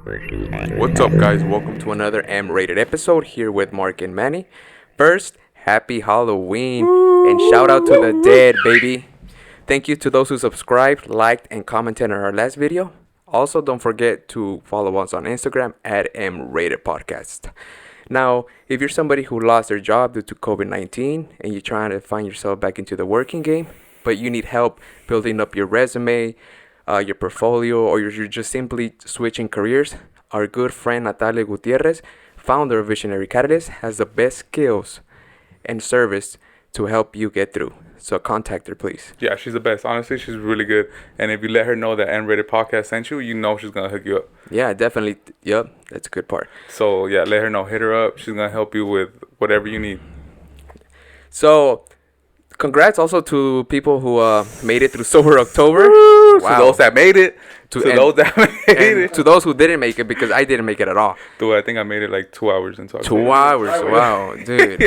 What's up, guys? Welcome to another M-rated episode here with Mark and Manny. First, happy Halloween and shout out to the dead, baby. Thank you to those who subscribed, liked, and commented on our last video. Also, don't forget to follow us on Instagram at M-rated podcast. Now, if you're somebody who lost their job due to COVID-19 and you're trying to find yourself back into the working game, but you need help building up your resume, your portfolio, or you're just simply switching careers, our good friend Natalia Gutierrez, founder of Visionary Catalyst, has the best skills and service to help you get through. So contact her, please. Yeah, she's the best. Honestly, she's really good. And if you let her know that M-Rated Podcast sent you, you know she's going to hook you up. Yeah, definitely. Yep, that's a good part. So, yeah, let her know. Hit her up. She's going to help you with whatever you need. So, congrats also to people who made it through Sober October. Wow. To those that made it. To those who didn't make it, because I didn't make it at all. Dude, I think I made it like 2 hours into October. 2 hours, wow, dude.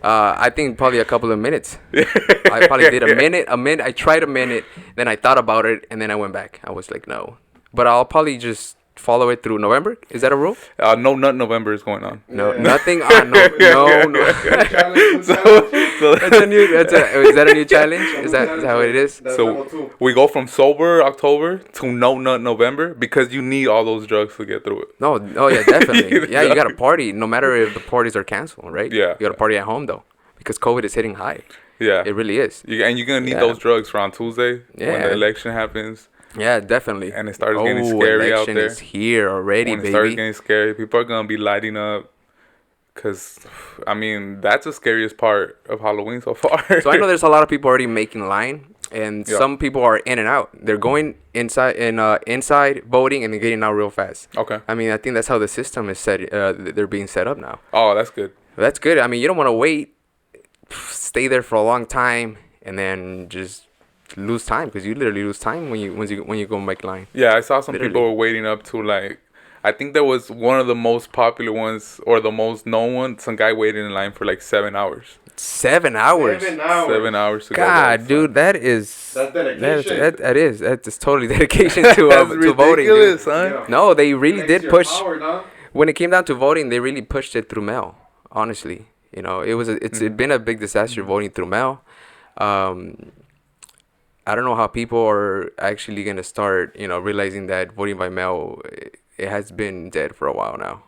I think probably a couple of minutes. I probably did a minute. I tried a minute, then I thought about it, and then I went back. I was like, no. But I'll probably just follow it through November. Is that a rule? No, not November is going on. No, nothing on. No. Is that a new challenge? Is that how it is? So we go from sober October to no nut November because you need all those drugs to get through it. No, oh yeah, definitely. Yeah, you got to party no matter if the parties are canceled, right? Yeah. You got to party at home though, because COVID is hitting high. Yeah. It really is. And you're going to need those drugs for on Tuesday when the election happens. Yeah, definitely. And it starts getting scary out there. Election is here already, when baby. It starts getting scary. People are going to be lighting up. Because, I mean, that's the scariest part of Halloween so far. So I know there's a lot of people already making line. And some people are in and out. They're going inside voting and they're getting out real fast. Okay. I mean, I think that's how the system is set. They're being set up now. Oh, that's good. That's good. I mean, you don't want to wait, stay there for a long time, and then just lose time, because you literally lose time when you go make line. Yeah, I saw some people were waiting up to, like, I think there was one of the most popular ones or the most known one. Some guy waited in line for like 7 hours. 7 hours. 7 hours to God, go. dude, that's dedication. That's totally dedication to that's to voting, dude. Son. No, they really did push. When it came down to voting, they really pushed it through mail. Honestly, you know, it's been a big disaster voting through mail. I don't know how people are actually gonna start, realizing that voting by mail, it has been dead for a while now,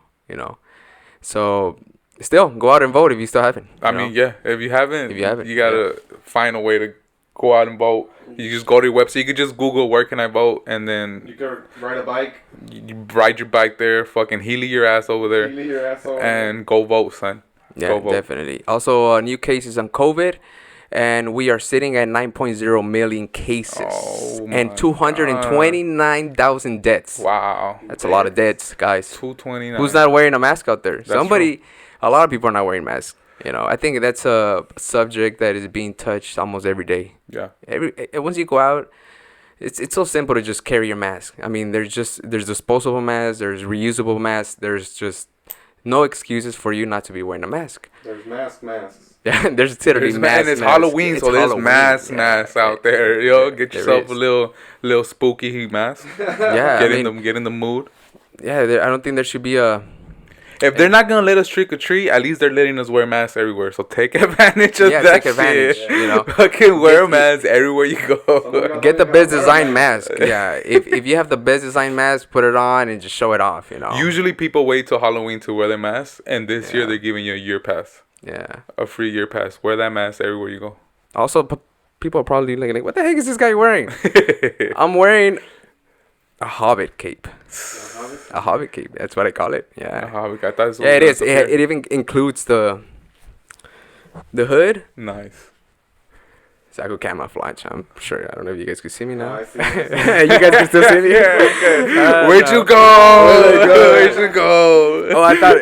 So still, go out and vote if you still haven't. I mean, yeah, if you haven't, you gotta find a way to go out and vote. You just go to your website. You could just Google "where can I vote," and then you can ride a bike. You ride your bike there, fucking healy your ass over there, and go vote, son. Yeah, definitely. Also, new cases on COVID. And we are sitting at 9.0 million cases and 229,000 deaths. Wow. That's a lot of deaths, guys. 229. Who's not wearing a mask out there? That's Somebody, true. A lot of people are not wearing masks. I think that's a subject that is being touched almost every day. Yeah. Once you go out, it's so simple to just carry your mask. I mean, there's disposable masks, there's reusable masks, there's just no excuses for you not to be wearing a mask. There's masks. Yeah, there's literally masks. And it's Halloween, so there's masks out there. Get yourself a little spooky mask. Yeah, get in the mood. Yeah, I don't think there should be a. If they're not gonna let us trick or treat, at least they're letting us wear masks everywhere. So take advantage of that. Take advantage. Shit. Fucking wear masks everywhere you go. Get the best design mask. Yeah, if you have the best design mask, put it on and just show it off. Usually people wait till Halloween to wear their masks, and this year they're giving you a year pass. Yeah. A free year pass. Wear that mask everywhere you go. Also, people are probably looking like, what the heck is this guy wearing? I'm wearing a hobbit cape. A hobbit cape. That's what I call it. Yeah. A hobbit. I thought it was it is. It even includes the hood. Nice. It's like a camouflage. I'm sure. I don't know if you guys can see me now. I see you guys can still see me? Where'd you go? Where'd you go? Oh, I thought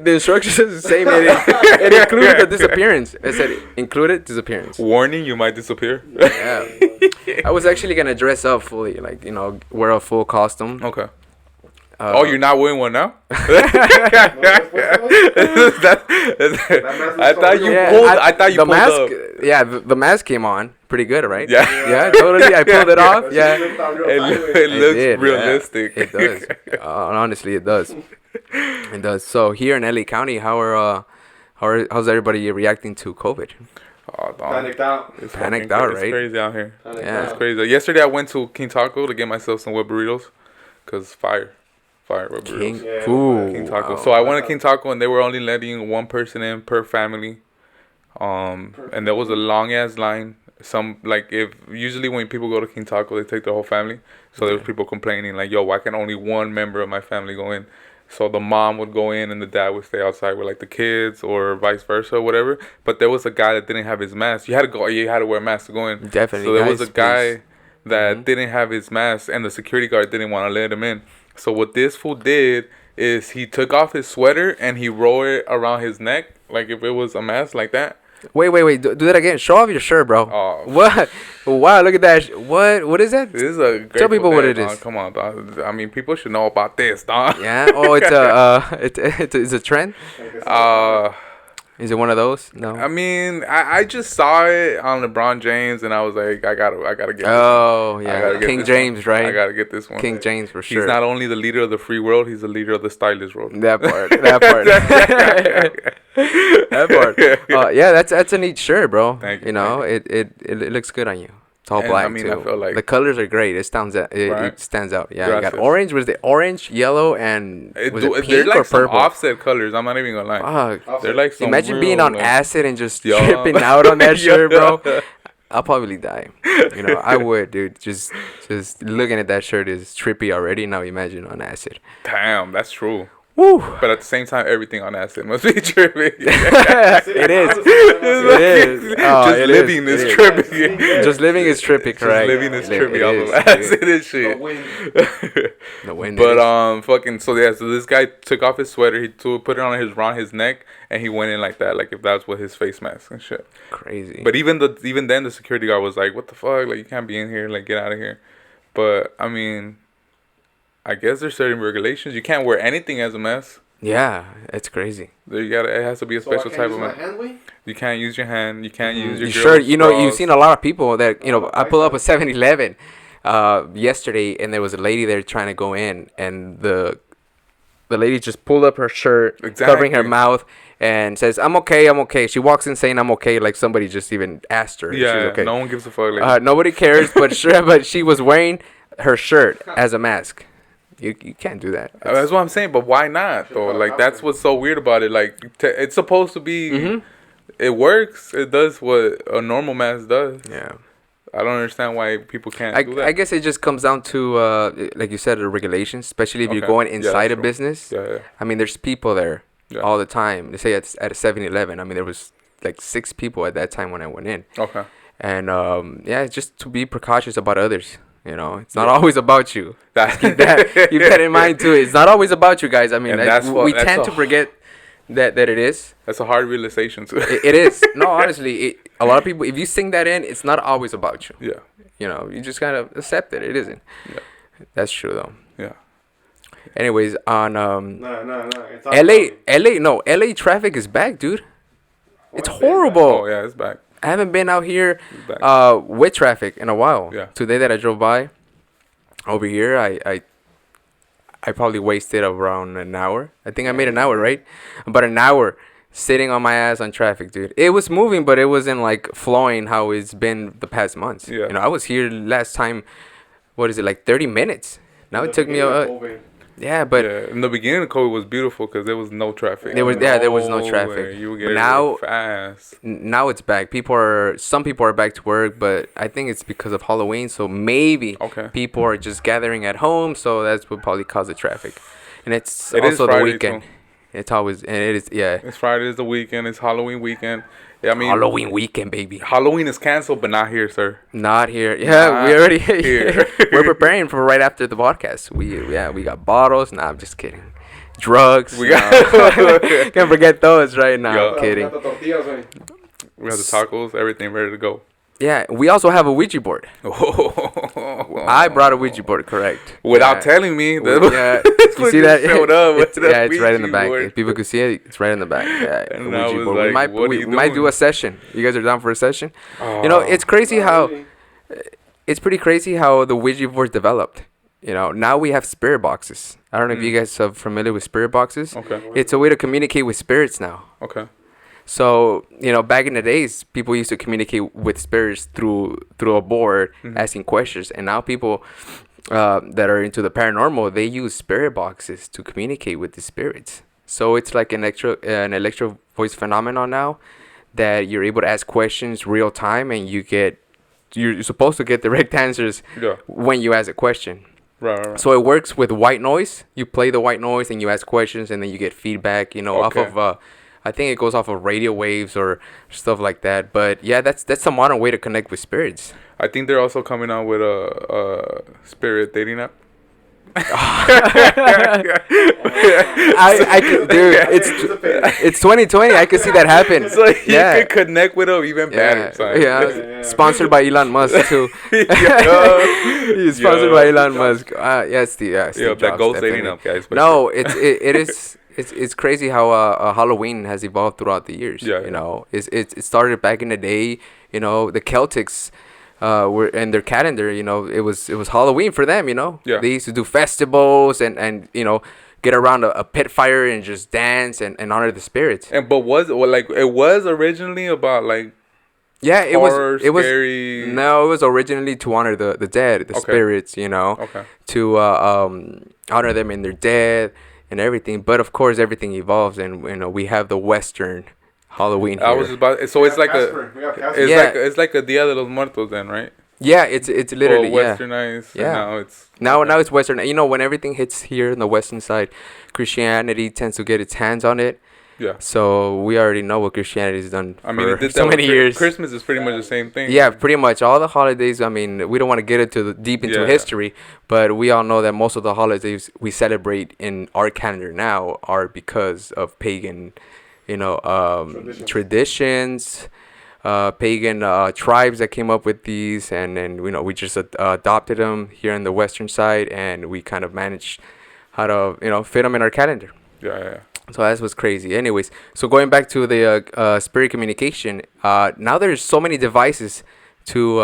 the instructions is the same. It included the disappearance. It said included disappearance. Warning, you might disappear. Yeah. I was actually going to dress up fully, wear a full costume. Okay. Oh, you're not wearing one now? I thought you pulled. I thought you the pulled mask. up. Yeah, the mask came on pretty good, right? Yeah. Yeah, totally. I pulled it off. Yeah, It looks did, realistic. Yeah. It does. Honestly, it does. It does. So here in LA County, how's everybody reacting to COVID? Oh, dog. Panicked out. It's Panicked fucking out, It's right? crazy out here. Yeah. It's crazy. Yesterday I went to King Taco to get myself some web burritos, cause fire web burritos. Yeah, Ooh, King Taco. wow. So I went to King Taco and they were only letting one person in per family. And there was a long ass line. If usually when people go to King Taco they take their whole family. So there was people complaining like, yo, why can only one member of my family go in? So the mom would go in and the dad would stay outside with like the kids or vice versa or whatever. But there was a guy that didn't have his mask. You had to wear a mask to go in. Definitely. So there was a guys, guy please. that didn't have his mask and the security guard didn't want to let him in. So what this fool did is he took off his sweater and he rolled it around his neck like if it was a mask like that. Wait. Do that again. Show off your shirt, bro. Oh. What? Wow, look at that. What is that? This is a great Tell people what it dog. is. Come on, dog. I mean, people should know about this, dog. Yeah. Oh, it's a trend. Uh, Is it one of those? No. I mean, I just saw it on LeBron James, and I was like, I gotta get. Oh I yeah, gotta get King this James, one. right? I gotta get this one. King James for sure. He's not only the leader of the free world; he's the leader of the stylish world. That part. That part. Yeah, that's a neat shirt, bro. Thank you, You know, thank it looks good on you. It's all And, black I mean, too. I feel like- the colors are great. It stands out. It Right. stands out. Yeah, you got Gracias. orange. Was it orange, yellow, and was it They're pink like or some purple? offset colors. I'm not even gonna lie. Fuck. They're like some Imagine real, being on like- acid and just Yeah. tripping out on that shirt, bro. Yeah. I'll probably die. You know, I would, dude. Just looking at that shirt is trippy already. Now imagine on acid. Damn, that's true. Woo. But at the same time, everything on acid must be trippy. It is. It is. Oh, Just it living is. is It trippy. Just living is trippy, correct? Just living is It trippy off is. of acid and shit. The wind. But is. so this guy took off his sweater, he put it around his neck, and he went in like that, like if that's what his face mask and shit. Crazy. But even then, the security guard was like, "What the fuck? Like you can't be in here. Like get out of here." But I mean, I guess there's certain regulations. You can't wear anything as a mask. Yeah, it's crazy. It has to be a special type of mask. mask. You can't use your hand. You can't use your. You sure? girl's You know, you've straws. seen a lot of people that I pull up a 7-Eleven yesterday, and there was a lady there trying to go in, and the lady just pulled up her shirt, covering her Exactly. mouth, and says, "I'm okay, I'm okay." She walks in saying, "I'm okay," like somebody just even asked her. if Yeah, she's okay. no one gives a fuck. Like, Nobody cares, but sure, but she was wearing her shirt as a mask. You can't do that. that's what I'm saying. But why not though? Like that's what's so weird about it. Like it's supposed to be. Mm-hmm. It works. It does what a normal mask does. Yeah. I don't understand why people can't do that. I guess it just comes down to, like you said, the regulations, especially if you're Okay. going Yeah, inside that's a true. business. Yeah, yeah. I mean, there's people there Yeah. all the time. They say it's at a 7-Eleven. I mean, there was like 6 people at that time when I went in. Okay. And, yeah, just to be precautious about others. You know, it's not always about you. Keep that in mind, too. It's not always about you guys. I mean, And that's what- we that's tend a- to forget that it is. That's a hard realization too. It is. No, honestly, a lot of people, if you sing that in, it's not always about you. Yeah. You know, you just gotta accept it. It isn't. Yeah. That's true though. Yeah. Anyways, on No. It's all LA traffic is back, dude. It's horrible. Oh yeah, it's back. I haven't been out here It's back. with traffic in a while. Yeah. Today that I drove by over here, I probably wasted around an hour. I think I made an hour, right? About an hour sitting on my ass on traffic, dude. It was moving, but it wasn't like flowing how it's been the past months. Yeah. You know, I was here last time, what is it, like 30 minutes? Now it took me yeah, but yeah. In the beginning of COVID was beautiful because there was no traffic. there was no Nowhere. traffic. You would But get now- fast. now it's back. Some people are back to work, but I think it's because of Halloween. So maybe Okay. people are just gathering at home. So that's what probably caused the traffic. And it's It is also the Friday, weekend. too. It's always, and it is, yeah. It's Friday. It's the weekend. It's Halloween weekend. Yeah, I mean Halloween weekend, baby. Halloween is canceled, but not here, sir. Not here. Yeah, Not we already here. we're preparing for right after the podcast. We got bottles. Nah, I'm just kidding. Drugs. We got- Can't forget those right now. Yeah. I'm kidding. We have the tacos, everything ready to go. Yeah, we also have a Ouija board. I brought a Ouija board, correct? Without Yeah. telling me. Yeah, you see that? Showed up with Yeah, it's right in the Ouija back. board. If people could see it, it's right in the back. Yeah, And a I Ouija was board. like, what are We you might do doing? a session. You guys are down for a session? Oh. You know, it's crazy Not how really. it's pretty crazy how the Ouija board developed. You know, now we have spirit boxes. I don't know if you guys are familiar with spirit boxes. Okay. It's a way to communicate with spirits now. Okay. So, you know, back in the days, people used to communicate with spirits through a board, asking questions. And now people that are into the paranormal, they use spirit boxes to communicate with the spirits. So it's like an electro voice phenomenon now that you're able to ask questions real time, and you're supposed to get direct answers Yeah. when you ask a question. Right. So it works with white noise. You play the white noise and you ask questions, and then you get feedback. You know, Okay. off of I think it goes off of radio waves or stuff like that. But yeah, that's the modern way to connect with spirits. I think they're also coming out with a spirit dating app. I could, dude, it's 2020. I could see that happen. So you Yeah. could connect with them even better. Son. Yeah. Sponsored by Elon Musk too. Yo. He's sponsored Yo. by Elon Musk. Yeah, Steve. Yeah, Steve Yo, that Jobs, ghost dating definitely. app, guys. No, it is. It's crazy how Halloween has evolved throughout the years. Yeah, You yeah. know, it started back in the day. You know, the Celtics were in their calendar. You know, it was Halloween for them. You know, Yeah. they used to do festivals and you know, get around a pit fire and just dance and honor the spirits. And but it was originally about like Yeah, it horror, was. It was. scary. No, it was originally to honor the dead, the Okay. spirits. You know, Okay. to honor them in their death and everything. But of course, everything evolves, and you know, we have the Western Halloween here. I was about so it's like Casper. We got Casper. it's Yeah. like it's like a Dia de los Muertos then, right? Yeah, it's literally Well, yeah. westernized. Yeah. And Now it's Western. You know, when everything hits here in the Western side, Christianity tends to get its hands on it. yeah. So we already know what Christianity has done I mean, it for did so that with many years. Christmas is pretty much the same thing. Yeah, pretty much all the holidays. I mean, we don't want to get into deep into Yeah. history, but we all know that most of the holidays we celebrate in our calendar now are because of pagan, you know, traditions, pagan tribes that came up with these, and then you know we just adopted them here in the Western side, and we kind of managed how to fit them in our calendar. Yeah. So that's what's crazy. Anyways, so going back to the spirit communication, now there's so many devices to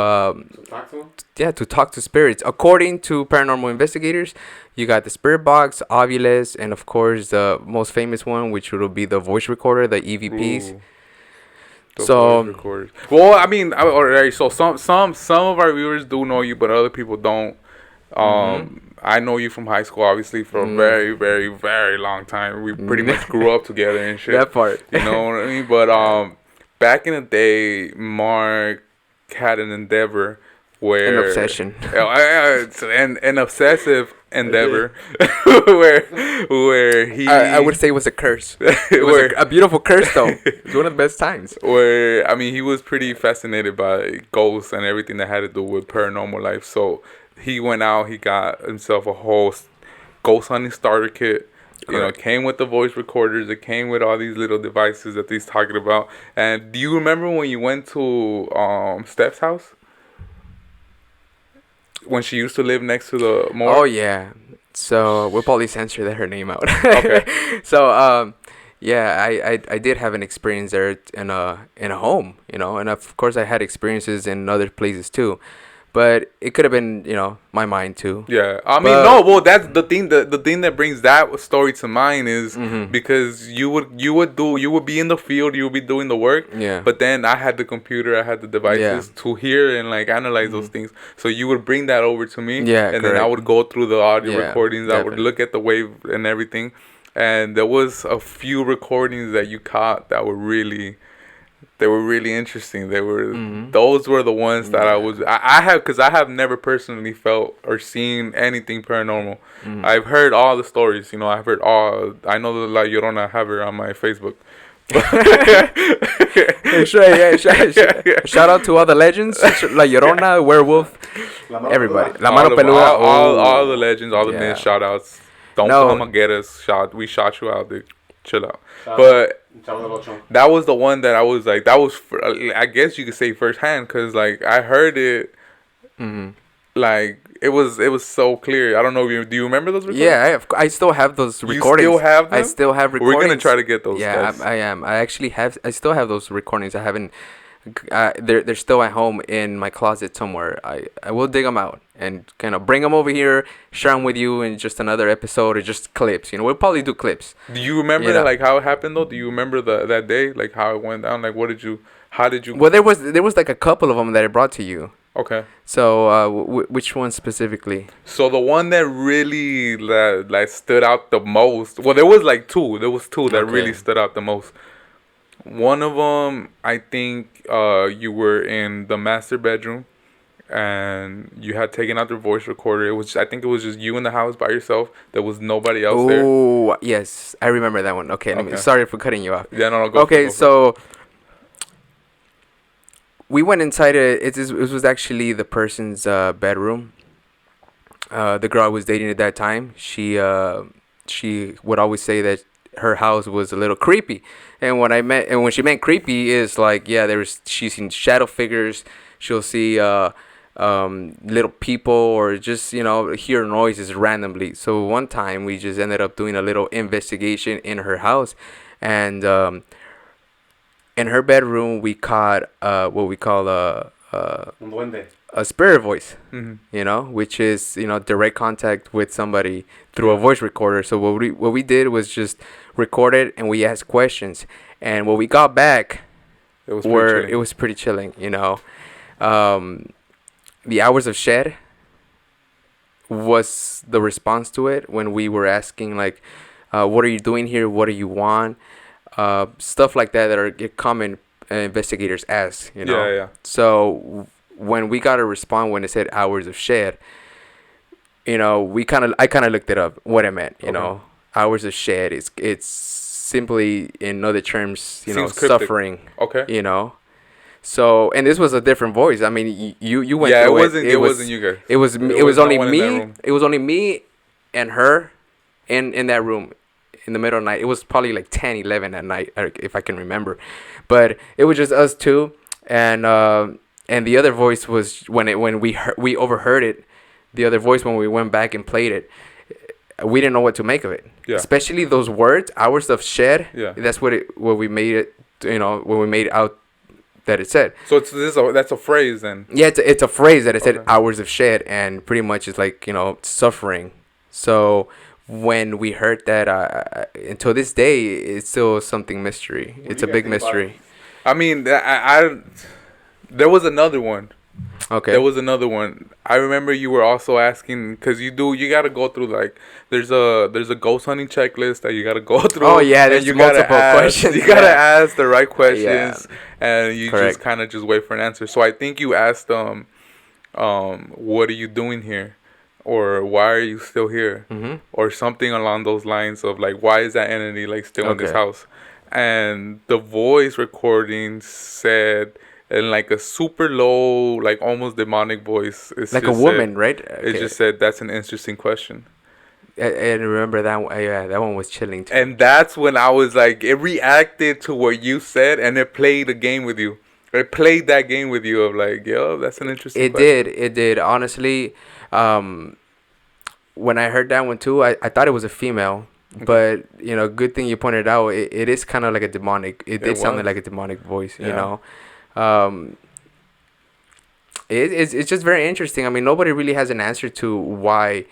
Talk to him. to talk to spirits. According to paranormal investigators, you got the spirit box, Ovilus, and of course the most famous one, which will be the voice recorder, the EVPs. Ooh. The So- voice recorders. Well, I mean, alright. So some of our viewers do know you, but other people don't. I know you from high school, obviously, for a very, very, very long time. We pretty much grew up together and shit. That part. You know what I mean? But back in the day, Mark had an endeavor where An obsession. an obsessive endeavor where he I would say it was a curse. It was a beautiful curse, though. It's one of the best times. where I mean he was pretty fascinated by ghosts and everything that had to do with paranormal life. So he went out, he got himself a whole ghost hunting starter kit. You know, Correct. it came with the voice recorders. It came with all these little devices that he's talking about. And do you remember when you went to Steph's house? When she used to live next to the morgue? Oh yeah. So we'll probably censor her name out. Okay. So yeah, I did have an experience there in a home, you know, and of course I had experiences in other places too. But it could have been, my mind too. Yeah, I mean, But- no. Well, that's the thing. The thing that brings that story to mind is Mm-hmm. because you would be in the field, you would be doing the work. Yeah. But then I had the computer, I had the devices Yeah. Mm-hmm. to hear and like analyze those things. So you would bring that over to me. Yeah, And then I correct. would go through the audio Yeah, recordings. I would definitely. look at the wave and everything. And there was a few recordings that you caught that were really. They were really interesting. They were those were the ones that I have because I have never personally felt or seen anything paranormal. I've heard all the stories. I've heard all. I know the La Llorona. I have her on my Facebook. Shout out to all the legends, La Llorona, Werewolf, La Mano everybody. Peluda. La Mano Peluda. all the legends, all the Yeah. myths, shout outs. Don't No. come and get us. We shot you out, dude. chill out. Chavo- But Chavo del Ocho. that was the one that I was like, that was, I guess you could say firsthand, because like I heard it, Mm-hmm. like it was so clear. I don't know if do you remember those recordings? Yeah, I still have those You recordings. still have I them? still have We're recordings. gonna try to get those. Yeah, guys. I am. I actually have. I still have those recordings. I haven't. They're still at home in my closet somewhere. I will dig them out and kind of bring them over here, share them with you in just another episode or just clips. You know, we'll probably do clips. Do you remember You know. like how it happened though? Do you remember that day, like how it went down? Like how did you? Well, there was like a couple of them that I brought to you. Okay. So, which one specifically? So the one that really like stood out the most. Well, there was like two. There was two that Okay. really stood out the most. One of them, I think, you were in the master bedroom, and you had taken out the voice recorder. I think it was just you in the house by yourself. There was nobody else there. Oh, yes, I remember that one. Okay, Okay. sorry for cutting you off. Yeah, no, go. Okay, go for it. so we went inside. It was actually the person's bedroom. The girl I was dating at that time, she would always say that her house was a little creepy, and when she meant creepy is like, yeah, she's seen shadow figures. She'll see little people, or just hear noises randomly. So one time we just ended up doing a little investigation in her house, and in her bedroom we caught what we call Un duende. a spirit voice, Mhm. which is direct contact with somebody through a voice recorder. So what we did was just record it, and we asked questions, and what we got back It was pretty chilling. it was pretty chilling. The hours of shed was the response to it when we were asking, like, what are you doing here, what do you want, stuff like that are common investigators ask. Yeah. So when we got a response when it said hours of shed, I kind of looked it up what it meant. Okay. Hours of shed it's simply, in other terms, Seems cryptic. suffering. Okay. So, and this was a different voice. I mean, you went Yeah, through it wasn't you guys. It was There was only no one in that me. room. It was only me and her in that room in the middle of the night. It was probably like 10, 11 at night, if I can remember. But it was just us two, and the other voice was when we overheard it. The other voice, when we went back and played it, we didn't know what to make of it. Yeah. Especially those words, hours of shed. Yeah. That's what we made it. When we made out that it said. So that's a phrase then. Yeah, it's a phrase that it said Okay. hours of shed, and pretty much it's like, suffering. So when we heard that, until this day, it's still something mystery. What It's do a you big guys think about mystery. I mean, there was another one. Okay. There was another one. I remember you were also asking, because you gotta go through, like, there's a ghost hunting checklist that you gotta go through. Oh, yeah, and there's you gotta multiple ask- questions. You gotta Yeah. ask the right questions, and you Correct. just kind of just wait for an answer. So I think you asked what are you doing here, or why are you still here, or something along those lines of, like, why is that entity, like, still in this Okay. house? And the voice recording said, in like a super low, like almost demonic voice, it's Like a just woman, said, right? It Okay. just said, that's an interesting question. And remember that one? Yeah, that one was chilling too. And that's when I was like, it reacted to what you said, and it played a game with you. It played that game with you of like, yo, that's an interesting It question. did. Honestly, when I heard that one too, I thought it was a female. But, good thing you pointed out, it is kind of like a demonic. It did sound was. like a demonic voice, Yeah. It's just very interesting. I mean, nobody really has an answer to why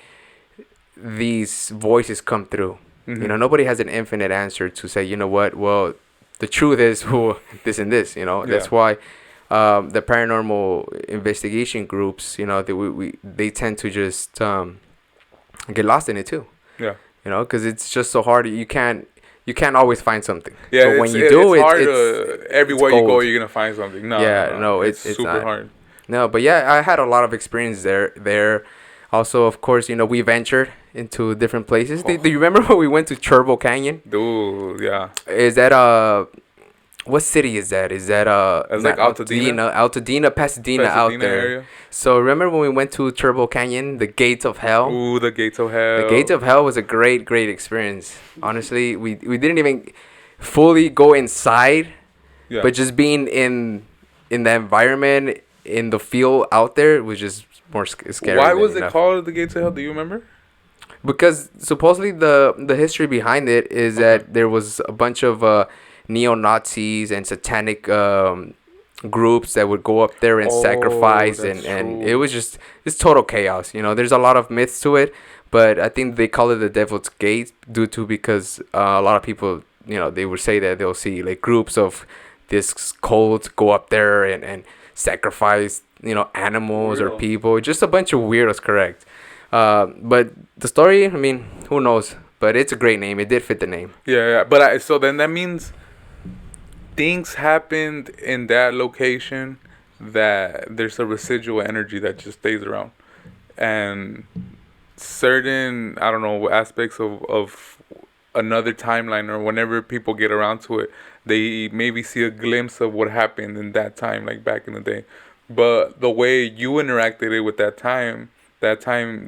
these voices come through. Mhm. Nobody has an infinite answer to say, you know what, well, the truth is this and this, That's Yeah. why the paranormal investigation groups, they tend to just get lost in it too. Yeah. Because it's just so hard. You can't always find something. Yeah, But when you do, it's hard it's everywhere you go, gold. you're going to find something. No, Yeah, no, it's super not. hard. No, but yeah, I had a lot of experience there. Also, of course, we ventured into different places. Do you remember when we went to Turbo Canyon? Dude, yeah. Is that what city is that? Is that That's like not Altadena? Altadena, Pasadena out there. Area. So remember when we went to Turbo Canyon, the Gates of Hell? Ooh, the Gates of Hell. The Gates of Hell was a great experience. Honestly, we didn't even fully go inside, Yeah. but just being in the environment, in the field out there was just more scary. Why than was it enough. called the Gates of Hell? Do you remember? Because supposedly the history behind it is that there was a bunch of neo-Nazis and satanic groups that would go up there and sacrifice, and true. it was just it's total chaos. You know, there's a lot of myths to it, but I think they call it the Devil's Gate due to because a lot of people, you know, they would say that they'll see like groups of this cult go up there and sacrifice, you know, animals or people, just a bunch of weirdos, correct. But the story, I mean, who knows? But it's a great name. It did fit the name. Yeah. But so then that means things happened in that location that there's a residual energy that just stays around, and certain, I don't know, aspects of another timeline, or whenever people get around to it, they maybe see a glimpse of what happened in that time, like back in the day. But the way you interacted it with that time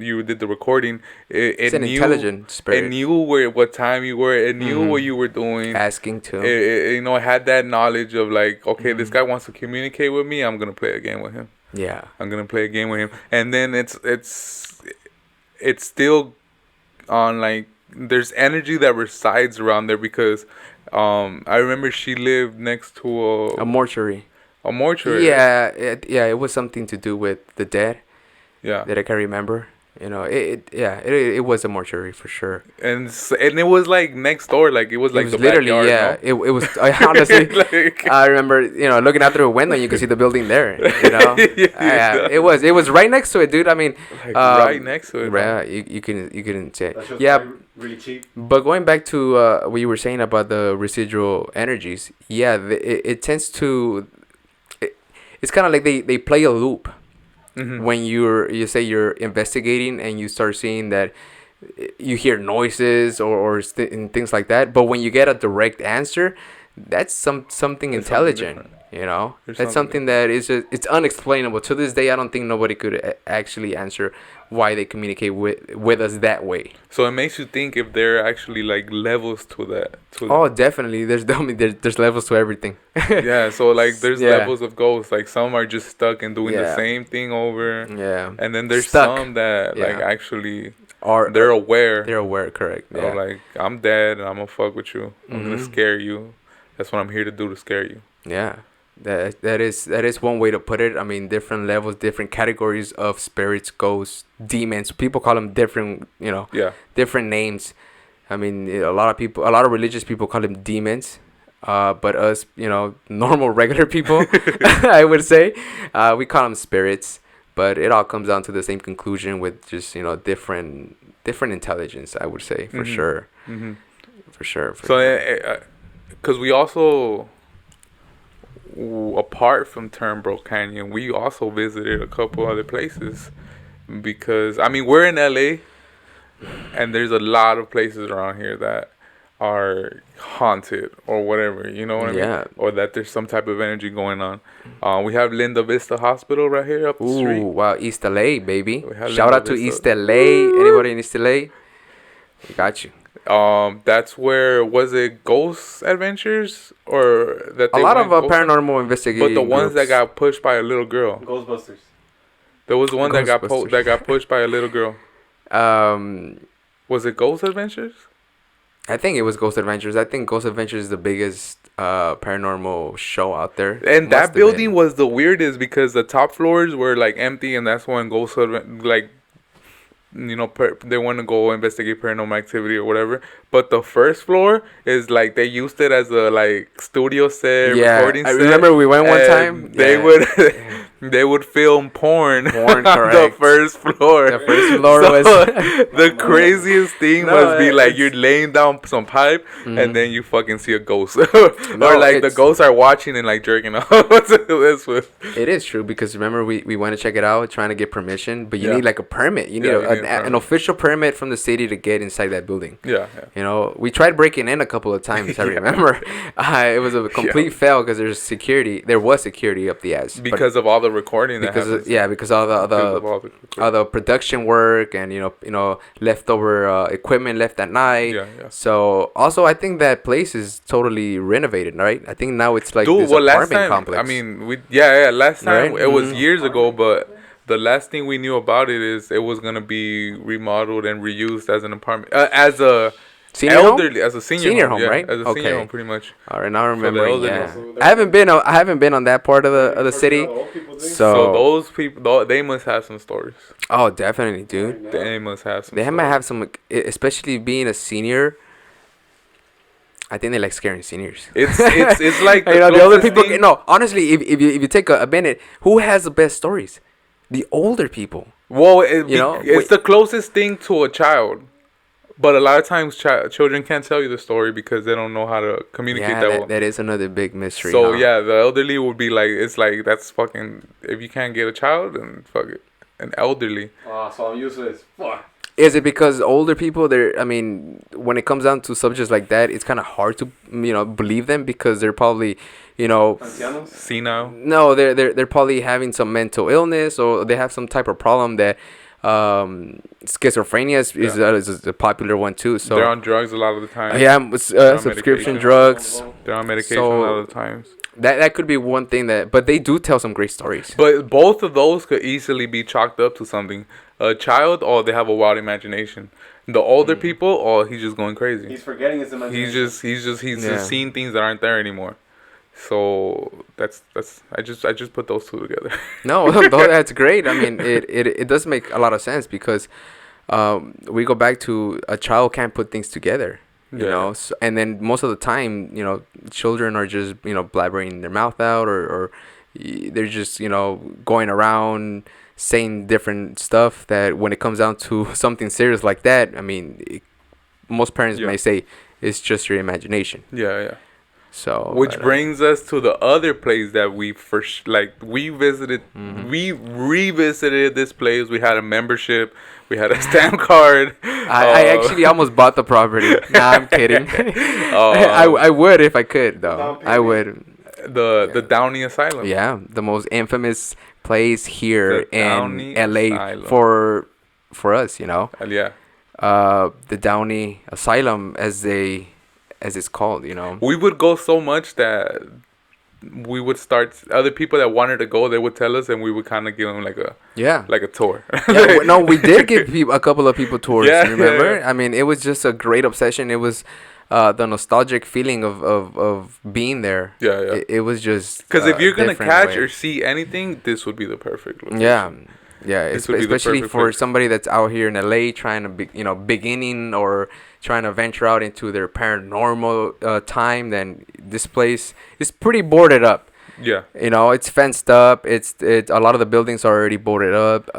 you did the recording, It's it an knew, intelligent spirit. it knew what time you were, it knew what you were doing. Asking to. You know, it had that knowledge of like, okay, this guy wants to communicate with me, I'm gonna play a game with him. Yeah. I'm gonna play a game with him, and then it's still on, like, there's energy that resides around there because I remember she lived next to A mortuary. a mortuary. Yeah, it was something to do with the dead Yeah. that I can remember. You know, it was a mortuary for sure. And it was like next door, like it was like It was the literally, backyard, yeah. It was I honestly. Like- I remember, you know, looking out through a window, you could see the building there. You know, Yeah. it was right next to it, dude. I mean, Like right next to it. Yeah, you couldn't say. That's just Yeah, really cheap. but going back to what you were saying about the residual energies, yeah, it tends to. It's kind of like they play a loop. Mhm. When you say you're investigating and you start seeing that you hear noises and things like that, but when you get a direct answer, that's something intelligent. different. You know, There's that's something something that is just, it's unexplainable to this day. I don't think nobody could actually answer why they communicate with us that way. So it makes you think if there are actually like levels to that. Oh, definitely. There's levels to everything. Yeah, so like there's Yeah. levels of ghosts. Like some are just stuck and doing the Yeah. same thing over. Yeah. And then there's Stuck. some that like Yeah. actually Or they're aware. they're aware, correct? of Yeah. like, I'm dead and I'm gonna fuck with you. I'm gonna Mhm. scare you. That's what I'm here to do, to scare you. Yeah, that is one way to put it. I mean, different levels, different categories of spirits, ghosts, demons. People call them different, you know, Yeah. different names. I mean, a lot of religious people call them demons. But us, you know, normal regular people, I would say, we call them spirits. But it all comes down to the same conclusion with just, you know, different intelligence. I would say for Mhm. sure, Mm-hmm. for sure. So, because we also, apart from Turnbrook Canyon, we also visited a couple other places. Because, I mean, we're in LA, and there's a lot of places around here that are haunted or whatever, you know what I Yeah. mean? Or that there's some type of energy going on. We have Linda Vista Hospital right here up the Ooh, street. wow, East LA, baby. We have Shout Linda out to Vista. East LA. Anybody in East LA? We got you. That's where, was it Ghost Adventures, or that A they lot of went ghost- paranormal investigating But the ones that groups. got pushed by a little girl. Ghostbusters. There was one that Ghostbusters. that got pushed by a little girl. Um, Was it Ghost Adventures? I think it was Ghost Adventures. I think Ghost Adventures is the biggest paranormal show out there. And Must that have building been. was the weirdest because the top floors were like empty, and that's when like, you know, they want to go investigate paranormal activity or whatever. But the first floor is like they used it as a like studio set, Yeah, recording I set. remember we went one and time. They Yeah. would they would film porn, Porn, on the correct. first floor. The first floor So, was the craziest thing No, must be like it's- you're laying down some pipe Mhm. and then you fucking see a ghost, No, or like the it's- ghosts are watching and like jerking off. This was It is true because remember we went to check it out trying to get permission, but you Yeah. need like a permit. You need, Yeah, you need a an permit. official permit from the city to get inside that building. yeah. You know, we tried breaking in a couple of times. I Yeah. remember it was a complete fail because there's security. There was security up the ass but Because of all the recording that because happens. because all Because of the all the all the production work and leftover equipment left at night. Yeah, yeah. So also I think that place is totally renovated, right? I think now it's like Dude, this well, last apartment time, complex. I mean, last time Right? it was Mhm. years ago, but the last thing we knew about it is it was gonna be remodeled and reused as an apartment, as a Senior home? elderly, as a senior home, yeah, right? as a Okay. senior home, pretty much. All right, now I the remember. elderly. Yeah, So I haven't been on that part of the city. So So, those people, they must have some stories. oh, definitely, dude. They must have some. They might stories. have some, especially being a senior. I think they like scaring seniors. It's like The older closest people. thing- No, honestly, if you take a minute, who has the best stories? The older people. Well, wait. it's the closest thing to a child. But a lot of times, children can't tell you the story because they don't know how to communicate Yeah, that well. that is another big mystery. So huh? yeah, the elderly would be like, it's like that's fucking. If you can't get a child, then fuck it, an elderly. So I'm useless. Fuck. Is it because older people? I mean, when it comes down to subjects like that, it's kind of hard to believe them because they're probably, Ancianos? Senile. no, they're probably having some mental illness or they have some type of problem that schizophrenia is a popular one too. So They're on drugs a lot of the time. yeah, on subscription medication. drugs. They're on medication So- a lot of the times. That could be one thing but they do tell some great stories. But both of those could easily be chalked up to something. A child, or they have a wild imagination. The older people, or he's just going crazy. He's forgetting his imagination. He's just Yeah. seeing things that aren't there anymore. So that's I just put those two together. No, that's great. I mean, it does make a lot of sense because we go back to a child can't put things together, you Yeah. know. So, and then most of the time, children are just blabbering their mouth out or they're just going around saying different stuff that when it comes down to something serious like that, I mean, most parents Yeah. may say it's just your imagination. Yeah. So Which but, brings us to the other place that we we visited. Mhm. We revisited this place. We had a membership. We had a stamp card. I actually almost bought the property. Nah, I'm kidding. I would if I could though. Down I would. the Downey Asylum. Yeah, the most infamous place here The Downey in LA Asylum. for us, Yeah. the Downey Asylum as it's called, We would go so much that we would start other people that wanted to go. They would tell us, and we would kind of give them like a tour. Yeah, no, we did give a couple of people tours. Yeah, Remember? yeah. I mean, it was just a great obsession. It was the nostalgic feeling of being there. Yeah. It was just Because if you're gonna different catch way. or see anything, this would be the perfect location. Yeah, This would be the especially perfect for place. somebody that's out here in LA trying to beginning or trying to venture out into their paranormal time. Then this place is pretty boarded up. Yeah. It's fenced up. It's a lot of the buildings are already boarded up.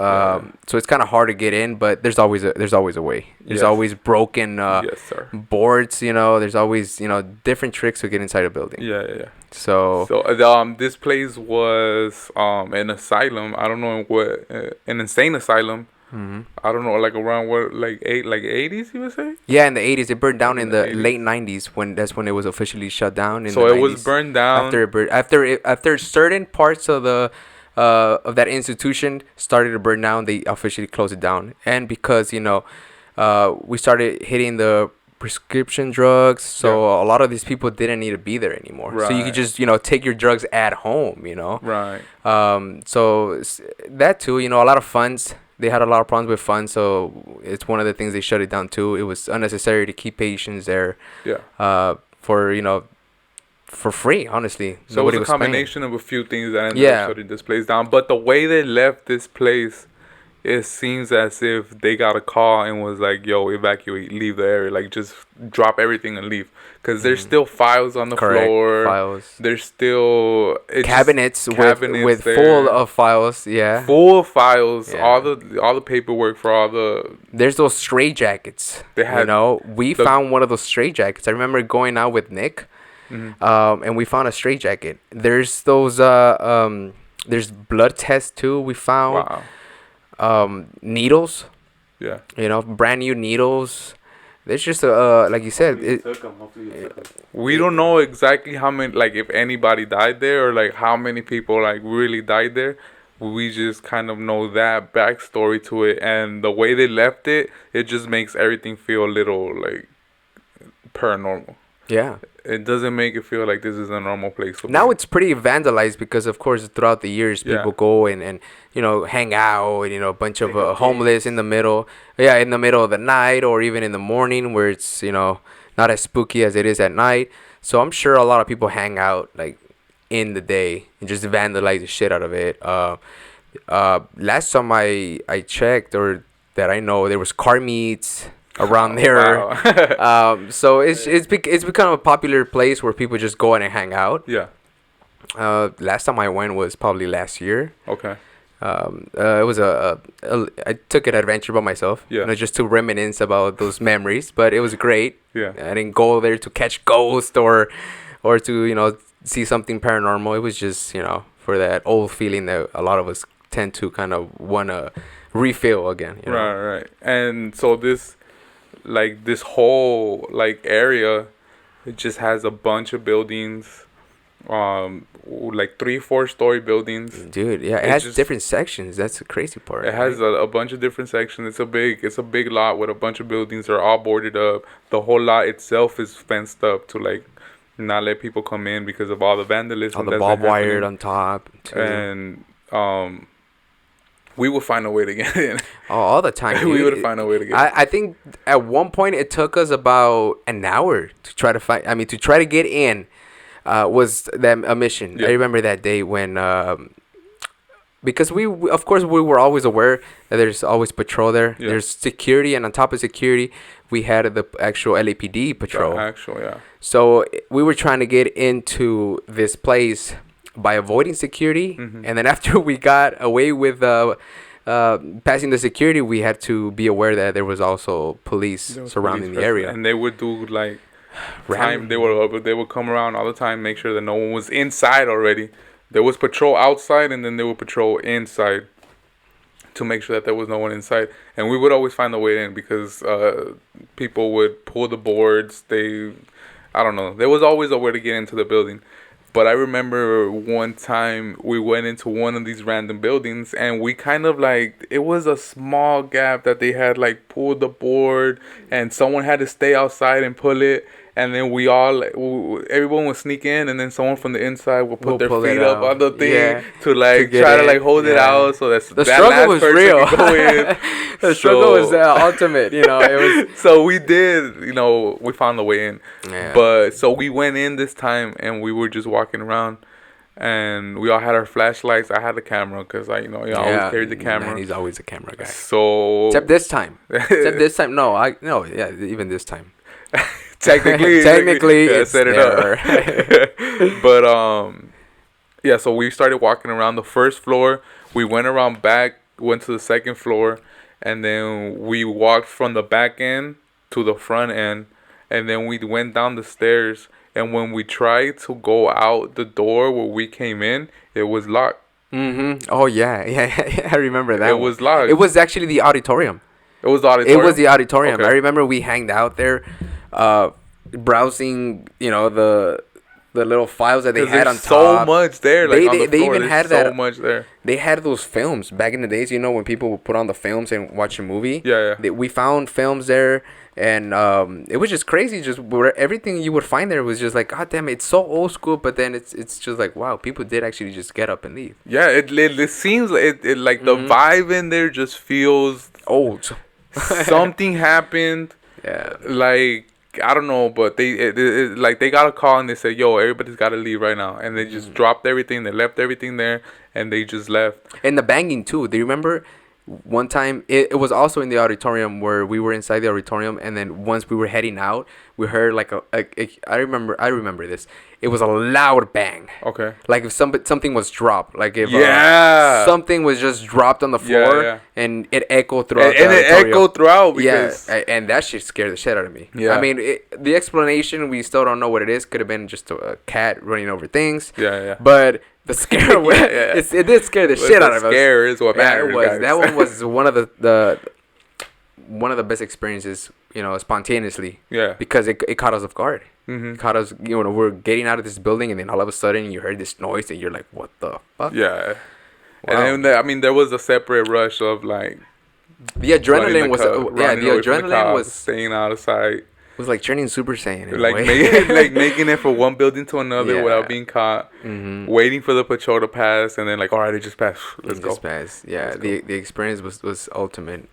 So it's kind of hard to get in, but there's always a way. There's Yes. always broken Yes, sir. boards. There's always different tricks to get inside a building. Yeah. So So this place was an asylum. I don't know what an insane asylum. mhm. I don't know, like around what, like 80s, you would say. Yeah, in the 80s, it burned down in the 80s. late 90s that's when it was officially shut down. In So the it was 90s. burned down. After certain parts of the of that institution started to burn down, they officially closed it down. And because we started hitting the prescription drugs, so a lot of these people didn't need to be there anymore. So you could Right. just take your drugs at home. Right. That too. A lot of funds. They had a lot of problems with funds, so it's one of the things they shut it down too. It was unnecessary to keep patients there. Yeah. For free, honestly. So Nobody it was a was paying. combination of a few things that ended Yeah. up shutting this place down. But the way they left this place, it seems as if they got a call and was like, "Yo, evacuate, leave the area, like just drop everything and leave." Because there's still files on the Correct. floor. Files. There's still Cabinets with there. full of files. Yeah. Full of files. Yeah. All the paperwork for all the. There's those stray jackets. They had we found one of those stray jackets. I remember going out with Nick, and we found a stray jacket. There's those there's blood tests too. We found needles. Yeah. Brand new needles. There's just like you said. We don't know exactly how many, like if anybody died there or like how many people like really died there. We just kind of know that backstory to it, and the way they left it, it just makes everything feel a little like paranormal. Yeah. It doesn't make it feel like this is a normal place. Now it's pretty vandalized because, of course, throughout the years, people go and hang out and, a bunch of homeless in the middle. Yeah, in the middle of the night or even in the morning where it's, not as spooky as it is at night. So I'm sure a lot of people hang out, like, in the day and just vandalize the shit out of it. Last time I checked, or that I know, there was car meets around there. Wow. So it's become a popular place where people just go in and hang out. Yeah. Last time I went was probably last year. Okay. It was I took an adventure by myself. Yeah. Just to reminisce about those memories, but it was great. Yeah. I didn't go there to catch ghosts or to see something paranormal. It was just for that old feeling that a lot of us tend to kind of want to refill again. Right. And so this whole like area, it just has a bunch of buildings, like 3-4 story buildings. Dude, yeah, it has different sections. That's the crazy part. It has a bunch of different sections. It's a big lot with a bunch of buildings. They're all boarded up. The whole lot itself is fenced up to like not let people come in because of all the vandalism. All the barbed wired on top. Too. And we would find a way to get in. Oh, all the time. We would find a way to get in. I think at one point it took us about an hour to try to get in. Was a mission. Yeah. I remember that day when because we were always aware that there's always patrol there. Yeah. There's security, and on top of security, we had the actual LAPD patrol. Yeah. So we were trying to get into this place by avoiding security, and then after we got away with passing the security, we had to be aware that there was also police surrounding the area, and they would do like time. They would come around all the time, make sure that no one was inside already. There was patrol outside, and then they would patrol inside to make sure that there was no one inside. And we would always find a way in because people would pull the boards. I don't know. There was always a way to get into the building. But I remember one time we went into one of these random buildings, and we kind of like, it was a small gap that they had like pulled the board, and someone had to stay outside and pull it. And then everyone would sneak in, and then someone from the inside would put their feet up on the thing to like try to like hold it out. So the struggle was real. The struggle was ultimate. It was. So we did. We found a way in. Yeah. But so we went in this time, and we were just walking around, and we all had our flashlights. I had the camera because I always carried the camera. Man, he's always a camera guy. So except this time. Even this time. Technically, it's set it up. But so we started walking around the first floor. We went around back, went to the second floor, and then we walked from the back end to the front end, and then we went down the stairs. And when we tried to go out the door where we came in, it was locked. Oh yeah. I remember that. It was locked. It was actually the auditorium. It was the auditorium. It was the auditorium. Okay. I remember we hanged out there, browsing, the little files that they had on top. So much there, like on the they floor. even had so much there. They had those films back in the days. When people would put on the films and watch a movie. Yeah. We found films there, and it was just crazy. Just everything you would find there was just like, God damn it, it's so old school. But then it's just like, wow, people did actually just get up and leave. Yeah, it seems like it like the vibe in there just feels old. Something happened. Yeah. Like, I don't know, but they got a call and they said, "Yo, everybody's got to leave right now," and they just dropped everything. They left everything there, and they just left. And the banging too. Do you remember? one time it was also in the auditorium where we were inside the auditorium, and then once we were heading out, we heard like I remember this. It was a loud bang. Okay. Like if something was dropped, like if Yeah. something was just dropped on the floor, Yeah. and it echoed throughout. And the it auditorium. echoed throughout because And that shit scared the shit out of me. Yeah. I mean, the explanation, we still don't know what it is. Could have been just a cat running over things. yeah. But the scare, it did scare the shit out of us. Scare is what matters. It was. Guys. That one was one of the best experiences, spontaneously. Yeah. Because it caught us off guard. Mm-hmm. It caught us, we're getting out of this building, and then all of a sudden you heard this noise, and you're like, what the fuck? Yeah. Wow. And then, there was a separate rush of like The adrenaline was, the adrenaline was staying out of sight. was like turning Super Saiyan. In Like a way. making it from one building to another Yeah. without being caught. Mm-hmm. Waiting for the patrol to pass, and then like, all right, it just passed. Let's go. Just passed. Yeah, Let's the experience was ultimate.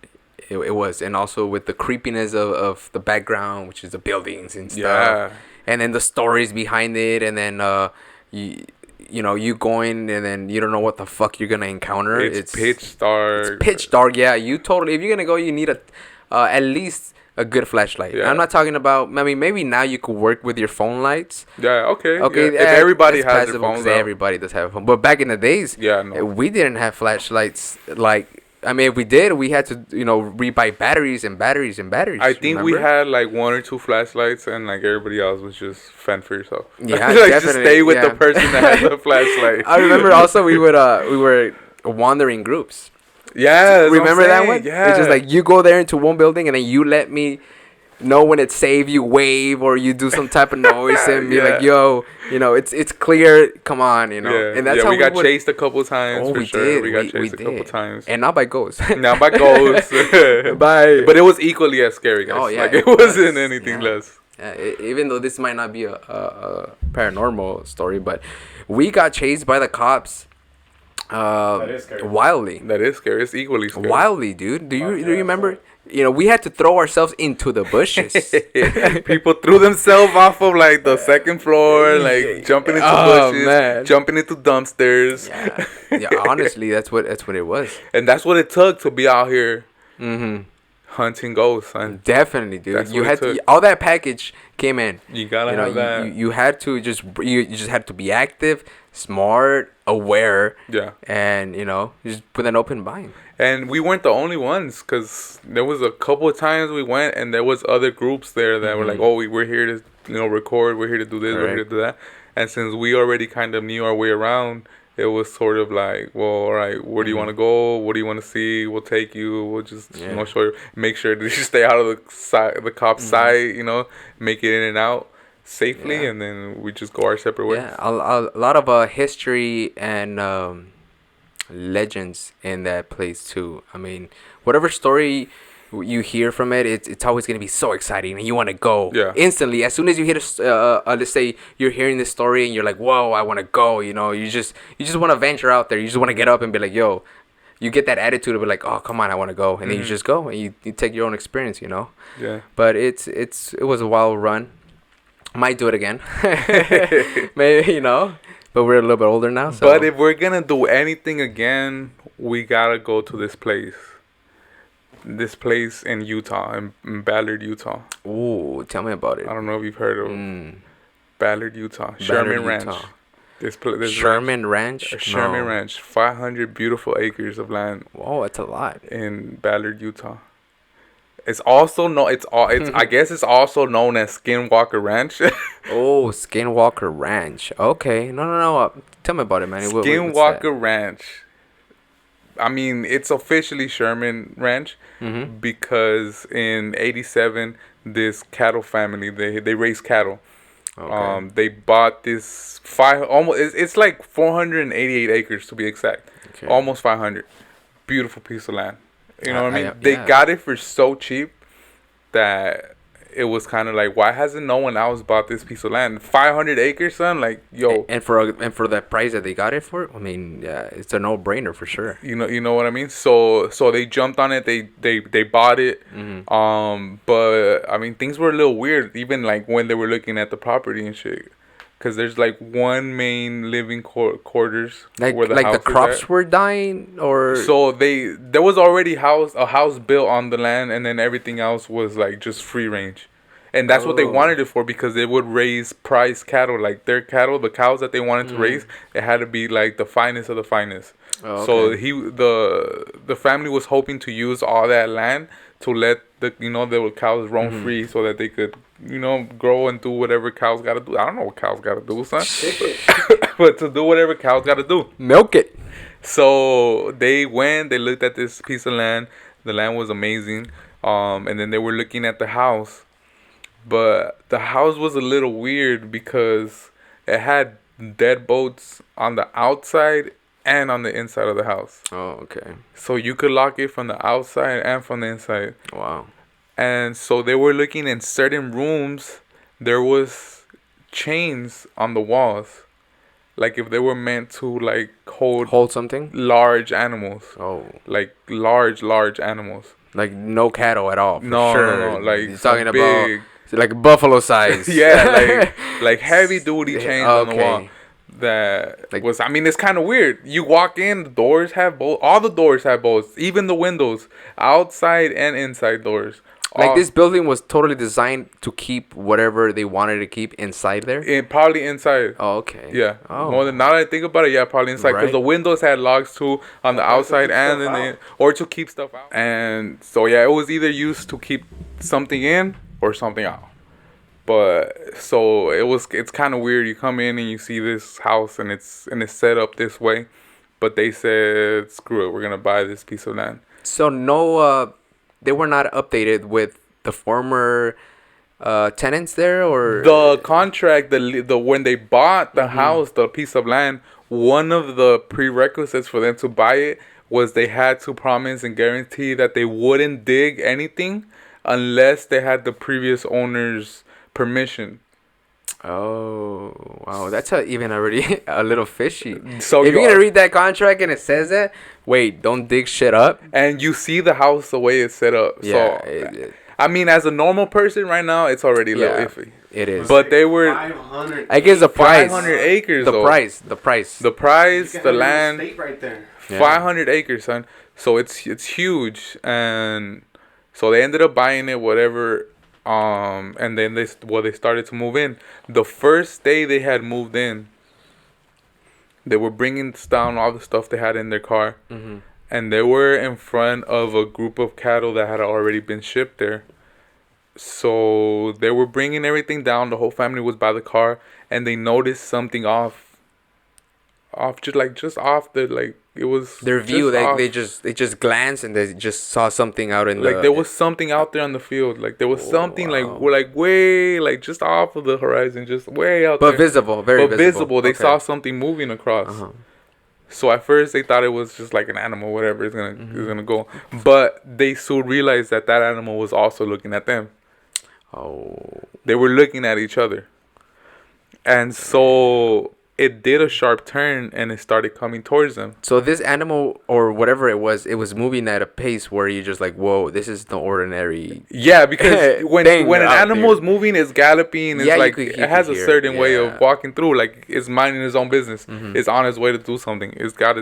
It was, and also with the creepiness of the background, which is the buildings and stuff, Yeah. and then the stories behind it, and then you going, and then you don't know what the fuck you're gonna encounter. It's pitch dark. It's pitch dark. Yeah, you totally. If you're gonna go, you need at least a good flashlight. Yeah. I'm not talking about. I mean, maybe now you could work with your phone lights. Yeah. Okay. Okay, Yeah. If everybody it's has their passable, 'cause phones out. everybody does have a phone. But back in the days, Yeah. No. we didn't have flashlights. Like, I mean, if we did, we had to, rebuy batteries and batteries and batteries. I think we remember? had like one or two flashlights, and like everybody else was just fend for yourself. Yeah, like just definitely, stay with yeah. the person that has the flashlight. I remember also we were wandering groups. Yeah, that's what I'm Remember that saying, one? Yeah, It's just like you go there into one building, and then you let me know when it's safe. You wave or you do some type of noise and be like, Yeah. "Yo, it's clear. Come on, Yeah, And that's how we got would, chased a couple times. Oh, for we sure. did. We got We chased a couple did. times. and not by ghosts. Now by ghosts. By But it was equally as scary, guys. Oh, yeah, Like it it wasn't was. anything Yeah. less. Even though this might not be a paranormal story, but we got chased by the cops. That is scary. Wildly. That is scary. It's equally scary. Wildly, dude. Do Fuck you yeah, remember? We had to throw ourselves into the bushes. People threw themselves off of like the second floor, like jumping into Oh, bushes, man. jumping into dumpsters. Yeah, honestly, that's what it was. And that's what it took to be out here Mm-hmm. hunting ghosts. And Definitely, dude. That's You what had it to, took. all that package came in. you gotta have that. You had to you just had to be active, smart, aware, Yeah. and just with an open mind. And we weren't the only ones, because there was a couple of times we went and there was other groups there that were like, oh, we're here to record, we're here to do this, we're here to do that. And since we already kind of knew our way around, it was sort of like, well, all right, where do you want to go? What do you want to see? We'll take you. We'll just show you, make sure that you stay out of the cop's sight, make it in and out safely, Yeah. and then we just go our separate ways. Yeah, a lot of history and legends in that place too. I mean, whatever story you hear from it, it's always gonna be so exciting, and you want to go instantly. As soon as you hear let's say you're hearing this story and you're like, whoa, I want to go. You just want to venture out there. You just want to get up and be like, yo. You get that attitude of like, oh, come on, I want to go, and then you just go and you take your own experience. Yeah. But it was a wild run. Might do it again. Maybe, but we're a little bit older now. So. But if we're gonna do anything again, we gotta go to this place. This place in Utah, in Ballard, Utah. Ooh, tell me about it. I don't know if you've heard of Ballard, Utah. Sherman Ranch. Utah. This Sherman Ranch? Sherman No. Ranch. 500 beautiful acres of land Whoa, that's a lot. in Ballard, Utah. It's also I guess it's also known as Skinwalker Ranch. Oh, Skinwalker Ranch. Okay. No. Tell me about it, man. What's that? Skinwalker Ranch. I mean, it's officially Sherman Ranch because in '87, this cattle family they raise cattle. Okay. They bought this it's like 488 acres to be exact. Okay. Almost 500. Beautiful piece of land. You know what I mean? yeah. They got it for so cheap that it was kind of like, why hasn't no one else bought this piece of land? 500 acres, son. Like, yo. And for that price that they got it for, I mean, yeah, it's a no-brainer for sure. You know what I mean? So they jumped on it. They bought it. But I mean, things were a little weird. Even like when they were looking at the property and shit. because there's like one main living quarters where the Like house the is crops at. were dying, or So there was already a house built on the land, and then everything else was like just free range, and that's what they Oh. wanted it for, because they would raise prize cattle, like their cattle, the cows that they wanted to Mm. raise, it had to be like the finest of the finest. Oh, So okay. the family was hoping to use all that land to let the cows roam Mhm. free, so that they could grow and do whatever cows gotta do. I don't know what cows gotta do, son, but to do whatever cows gotta do. Milk it. So they went, they looked at this piece of land. The land was amazing. And then they were looking at the house. But the house was a little weird because it had dead boats on the outside and on the inside of the house. Oh, okay. So you could lock it from the outside and from the inside. Wow. And so they were looking in certain rooms. There was chains on the walls. Like if they were meant to like hold something. large animals, Oh, like large animals. like no cattle at all. For No, sure. no, like He's some talking about big, like buffalo size. yeah, like heavy duty chains on the Okay. wall. That Like- was, I mean, it's kind of weird. You walk in, the doors have bolts. All the doors have bolts, even the windows, outside and inside doors. Like All- this building was totally designed to keep whatever they wanted to keep inside there. probably inside. Oh, okay. Yeah. Oh. More than now that I think about it, yeah, probably inside, because Right. the windows had locks too on the outside and keep in stuff or to keep stuff out. And so yeah, it was either used to keep something in or something out. But so it's kind of weird. You come in and you see this house and it's set up this way, but they said screw it, we're gonna buy this piece of land. So they were not updated with the former tenants there, or The contract, the when they bought the house, the piece of land, one of the prerequisites for them to buy it was they had to promise and guarantee that they wouldn't dig anything unless they had the previous owner's permission. Oh, wow, that's even already a little fishy. So if you're gonna read that contract and it says that, wait, don't dig shit up. And you see the house the way it's set up. Yeah, So I mean, as a normal person right now, it's already a little yeah, iffy. it is. But they were 500. I guess the price, 500 acres. the though. price, the land, State right there. Yeah. 500 acres, son. So it's huge, and so they ended up buying it, whatever. And then they started to move in. The first day they had moved in, they were bringing down all the stuff they had in their car, Mhm. and they were in front of a group of cattle that had already been shipped there. So they were bringing everything down. The whole family was by the car, and they noticed something off just off the, like, it was Their view, just like off. they just glanced and they just saw something out in Like the there was something out there on the field. Like there was something like wow. we're like way, like just off of the horizon, just way out but there. visible, very But visible. They Okay. saw something moving across. Uh-huh. So at first they thought it was just like an animal, whatever it's Mm-hmm. gonna go. But they soon realized that animal was also looking at them. Oh, They were looking at each other, and so it did a sharp turn and it started coming towards them. so this animal or whatever it was moving at a pace where you're just like, whoa, this is no ordinary. Yeah, because when Thing an out animal is there. moving, it's galloping. It's Yeah, you like could- it you has could a hear certain it, way yeah. of walking through. Like it's minding his own business. Mhm. It's on his way to do something. It's got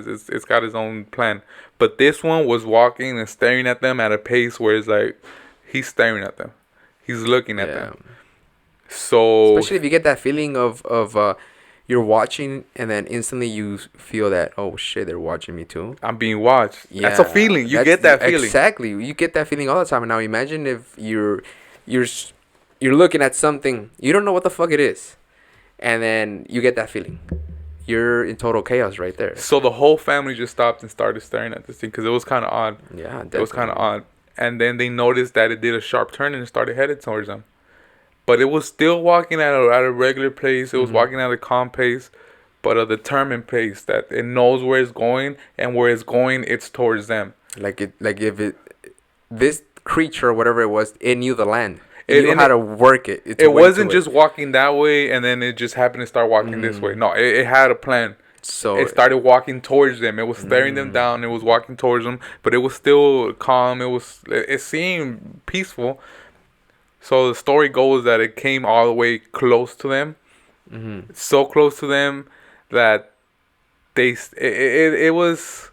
his own plan. But this one was walking and staring at them at a pace where it's like he's staring at them. He's looking at Yeah. them. So Especially if you get that feeling of you're watching and then instantly you feel that, oh shit, they're watching me too. I'm being watched. That's a feeling. You That's get that feeling. Exactly. You get that feeling all the time. And now imagine if you're looking at something, you don't know what the fuck it is, and then you get that feeling. You're in total chaos right there. So the whole family just stopped and started staring at this thing because it was kind of odd. Yeah, It was kind of definitely. odd. And then they noticed that it did a sharp turn and it started headed towards them. But it was still walking at a regular pace. It was walking at a calm pace, but a determined pace that it knows where it's going, and where it's going, it's towards them. Like this creature or whatever it was, it knew the land. It It- knew and how it- to work it. It wasn't just walking that way and then it just happened to start walking this way. No, it had a plan. so. It started walking towards them. It was staring them down. It was walking towards them, but it was still calm. It seemed peaceful. So the story goes that it came all the way close to them, So close to them that it was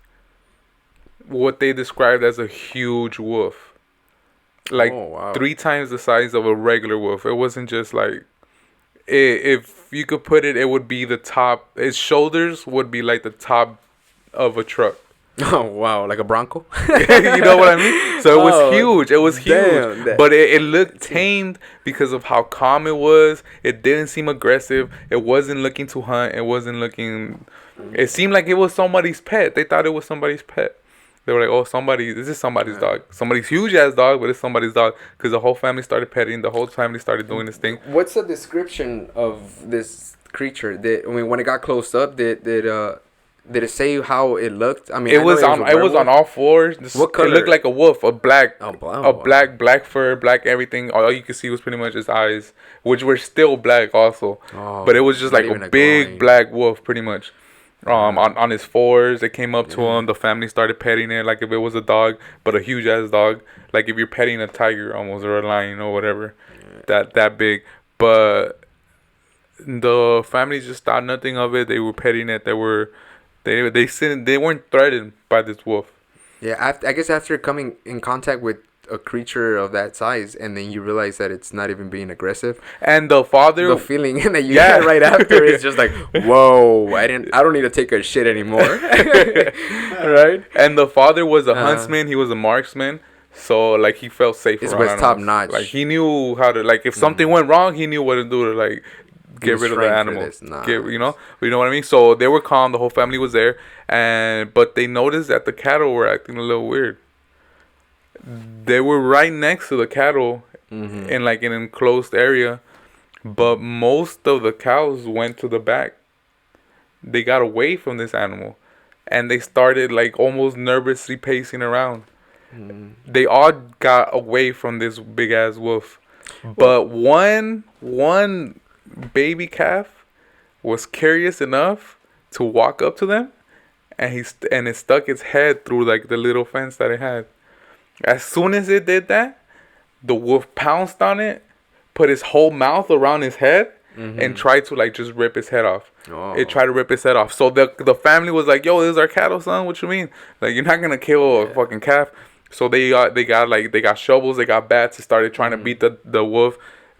what they described as a huge wolf, like Oh, wow. 3 times the size of a regular wolf. It wasn't just like if you could put it, it would be the top. Its shoulders would be like the top of a truck. Oh, wow. Like a Bronco? You know what I mean? So it was huge. It was damn, huge. that- But it looked tamed because of how calm it was. It didn't seem aggressive. It wasn't looking to hunt. It wasn't looking. It seemed like it was somebody's pet. They thought it was somebody's pet. They were like, oh, this is somebody's dog. Somebody's huge ass dog, but it's somebody's dog. Because the whole family started petting. The whole family started doing this thing. What's the description of this creature? When it got closed up, did it say how it looked? I mean, It was on all fours. What color? It looked like a wolf, a black, Oh, wow. a black fur, black everything. All you could see was pretty much his eyes, which were still black also. Oh, But it was just not like even a a big groin. black wolf, pretty much. On his fours, it came up to him. The family started petting it like if it was a dog, but a huge ass dog. Like if you're petting a tiger almost, or a lion or whatever, that big. But the family just thought nothing of it. They were petting it. They weren't threatened by this wolf. Yeah, I guess after coming in contact with a creature of that size, and then you realize that it's not even being aggressive, And the father, the feeling that you Yeah. get right after is just like, whoa, I don't need to take a shit anymore. Right? and the father was a Uh-huh. huntsman. He was a marksman. So like he felt safe. It around was animals. top notch. Like he knew how to, like if something went wrong, he knew what to do to like get was rid of the trained for animal. this. Nice. You know what I mean. So they were calm. The whole family was there, but they noticed that the cattle were acting a little weird. They were right next to the cattle in like an enclosed area, but most of the cows went to the back. They got away from this animal, and they started like almost nervously pacing around. They all got away from this big ass wolf, but one baby calf was curious enough to walk up to them, and it stuck its head through like the little fence that it had. As soon as it did that, the wolf pounced on it, put his whole mouth around his head, and tried to like just rip his head off. Oh. It tried to rip his head off. So the family was like, "Yo, this is our cattle, son. What you mean? Like you're not gonna kill a fucking calf?" So they got shovels, they got bats, and started trying to beat the wolf,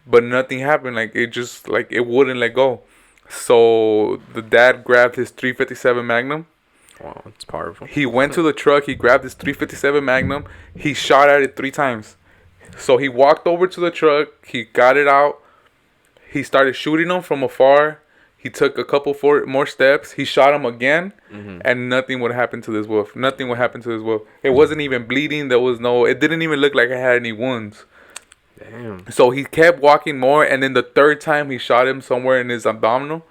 but nothing happened. Like it just like it wouldn't let go. So the dad grabbed his 357 Magnum. Wow, it's powerful. He went to the truck. He grabbed his 357 Magnum. He shot at it 3 times. So he walked over to the truck. He got it out. He started shooting them from afar. He took a couple more steps. He shot him again, and nothing would happen to this wolf. Nothing would happen to this wolf. It wasn't even bleeding. It didn't even look like it had any wounds. Damn. So he kept walking more, and then the third time he shot him somewhere in his abdominal,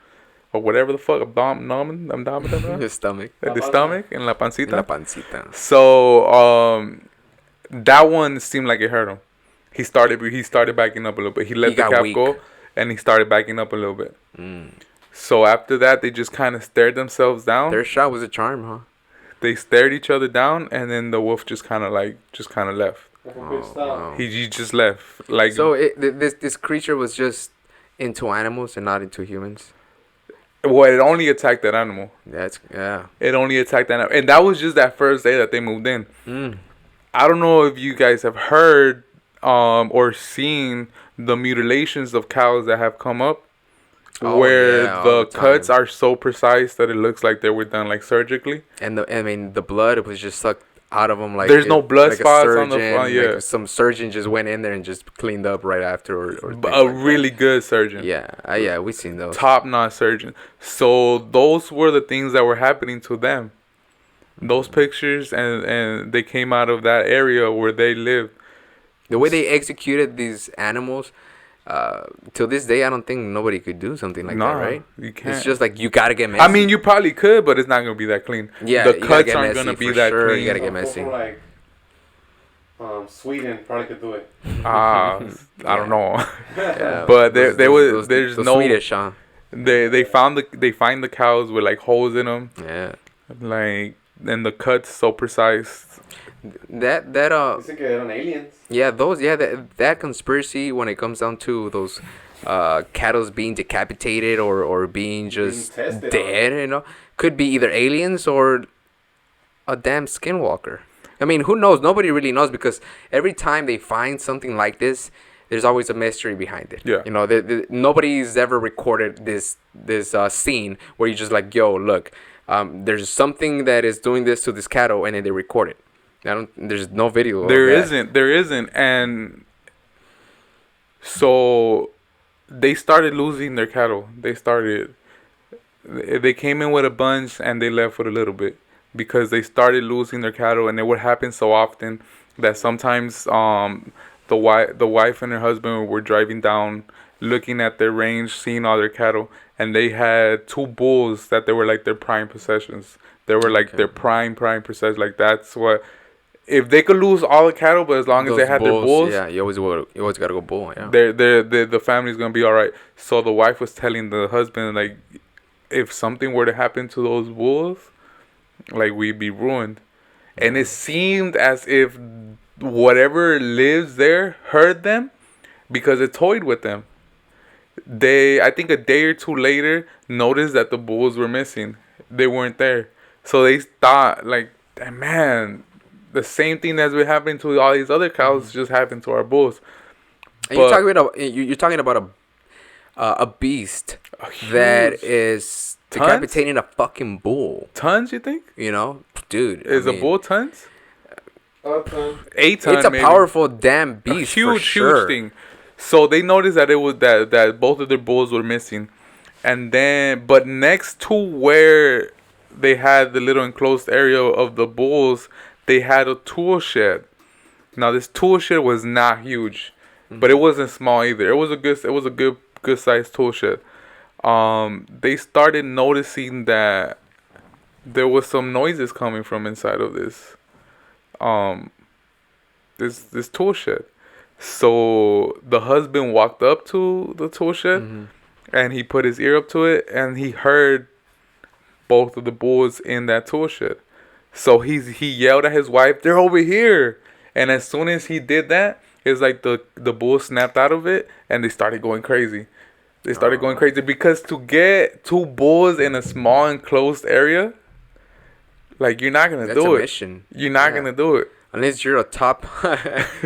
or whatever the fuck, abdominal, His stomach. the stomach, in la pancita. La pancita. So that one seemed like it hurt him. He started backing up a little bit. He let He the got calf weak. go, and he started backing up a little bit. So after that, they just kind of stared themselves down. Their shot was a charm, huh? They stared each other down, and then the wolf just kind of left. Wow. He just left. Like So this creature was just into animals and not into humans. well, it only attacked that animal. Yeah. It only attacked that animal, and that was just that first day that they moved in. I don't know if you guys have heard or seen the mutilations of cows that have come up, Oh, where yeah, all the the cuts time. are so precise that it looks like they were done like surgically. And the blood was just sucked out of them like There's no blood like a spots on the surgeon, front, yeah. like some surgeon just went in there and just cleaned up right after or things A like really good surgeon. that. Yeah, we seen those. Top-notch surgeon. So those were the things that were happening to them. Those pictures, and they came out of that area where they lived. The way they executed these animals, till this day, I don't think nobody could do something like that, right? You can't. It's just like you gotta get messy. I mean, you probably could, but it's not gonna be that clean. Yeah, the you gotta cuts get aren't messy gonna be for that sure. clean. You gotta get messy. Like, Sweden probably could do it. I don't know. Yeah, But there's those no. Swedish, huh? They find the cows with like holes in them, Yeah. like, and the cuts so precise. Dicen que eran aliens. Yeah, that conspiracy when it comes down to those cattle's being decapitated or being just tested dead. You know, could be either aliens or a damn skinwalker. I mean, who knows? Nobody really knows because every time they find something like this, there's always a mystery behind it. Yeah. You know, nobody's ever recorded this scene where you're just like, yo, look, there's something that is doing this to this cattle, and then they record it. There's no video. There isn't, and so they started losing their cattle. They came in with a bunch and they left with a little bit because they started losing their cattle, and it would happen so often that sometimes the wife and her husband were driving down, looking at their range, seeing all their cattle, and they had two bulls that they were like their prime possessions. They were like their prime possessions. Like that's what. If they could lose all the cattle, but as long as they had their bulls, yeah, you always gotta go bull. Yeah, the family's gonna be all right. So the wife was telling the husband, like, if something were to happen to those bulls, like, we'd be ruined. And it seemed as if whatever lives there heard them because it toyed with them. They, I think a day or two later, noticed that the bulls were missing. They weren't there. So they thought, like, man, the same thing that's been happening to all these other cows just happened to our bulls. And you're talking about a beast that is decapitating a fucking bull. Tons, you think? You know, dude. Is a bull tons? 8 tons. It's a maybe. powerful damn beast. Huge thing. So they noticed that it was that both of their bulls were missing, and then but next to where they had the little enclosed area of the bulls, they had a tool shed. Now this tool shed was not huge, but it wasn't small either. It was a good sized tool shed. They started noticing that there was some noises coming from inside of this this tool shed. So the husband walked up to the tool shed and he put his ear up to it, and he heard both of the bulls in that tool shed. So he yelled at his wife, "They're over here!" And as soon as he did that, it's like the bull snapped out of it, and they started going crazy. They started going crazy because to get two bulls in a small enclosed area, like, you're not gonna do it. Mission. You're not gonna do it. Unless you're a top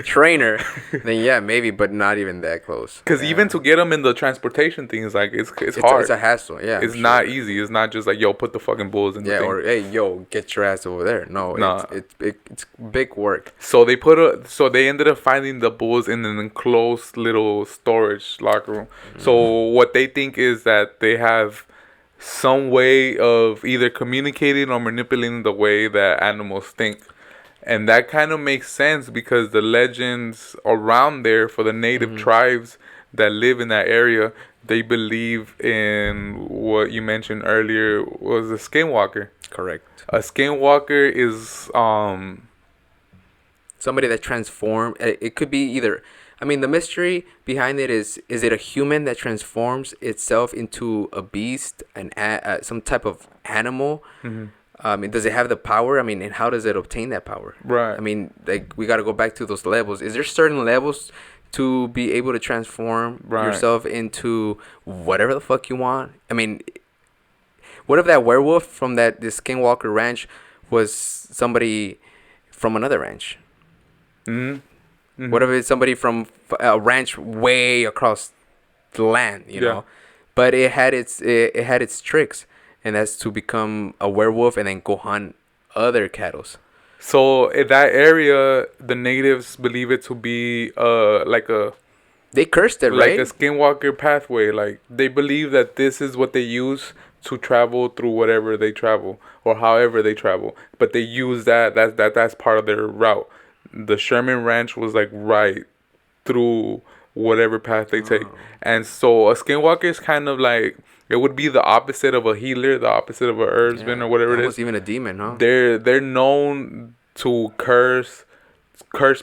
trainer, then yeah, maybe, but not even that close. Because even to get them in the transportation thing is like it's hard. It's a hassle. Yeah, it's not easy. It's not just like, yo, put the fucking bulls in the thing. Or hey, yo, get your ass over there. No, nah. it's big work. So they ended up finding the bulls in an enclosed little storage locker room. So what they think is that they have some way of either communicating or manipulating the way that animals think. And that kind of makes sense because the legends around there for the native tribes that live in that area, they believe in what you mentioned earlier was a skinwalker. Correct. A skinwalker is somebody that transforms. It could be either. I mean, the mystery behind it is it a human that transforms itself into a beast, some type of animal? Does it have the power? I mean, and how does it obtain that power? Right. I mean, like, we got to go back to those levels. Is there certain levels to be able to transform yourself into whatever the fuck you want? I mean, what if that werewolf from this Skinwalker ranch was somebody from another ranch? What if it's somebody from a ranch way across the land, you know? But it had its tricks. And that's to become a werewolf and then go hunt other cattle. So in that area, the natives believe it to be they cursed it, right? Like a skinwalker pathway. Like, they believe that this is what they use to travel through whatever they travel or however they travel. But they use that's part of their route. The Sherman Ranch was like right through whatever path they take. And so a skinwalker is kind of like, it would be the opposite of a healer, the opposite of a herbsman or whatever it is. Almost even a demon, huh? They're known to curse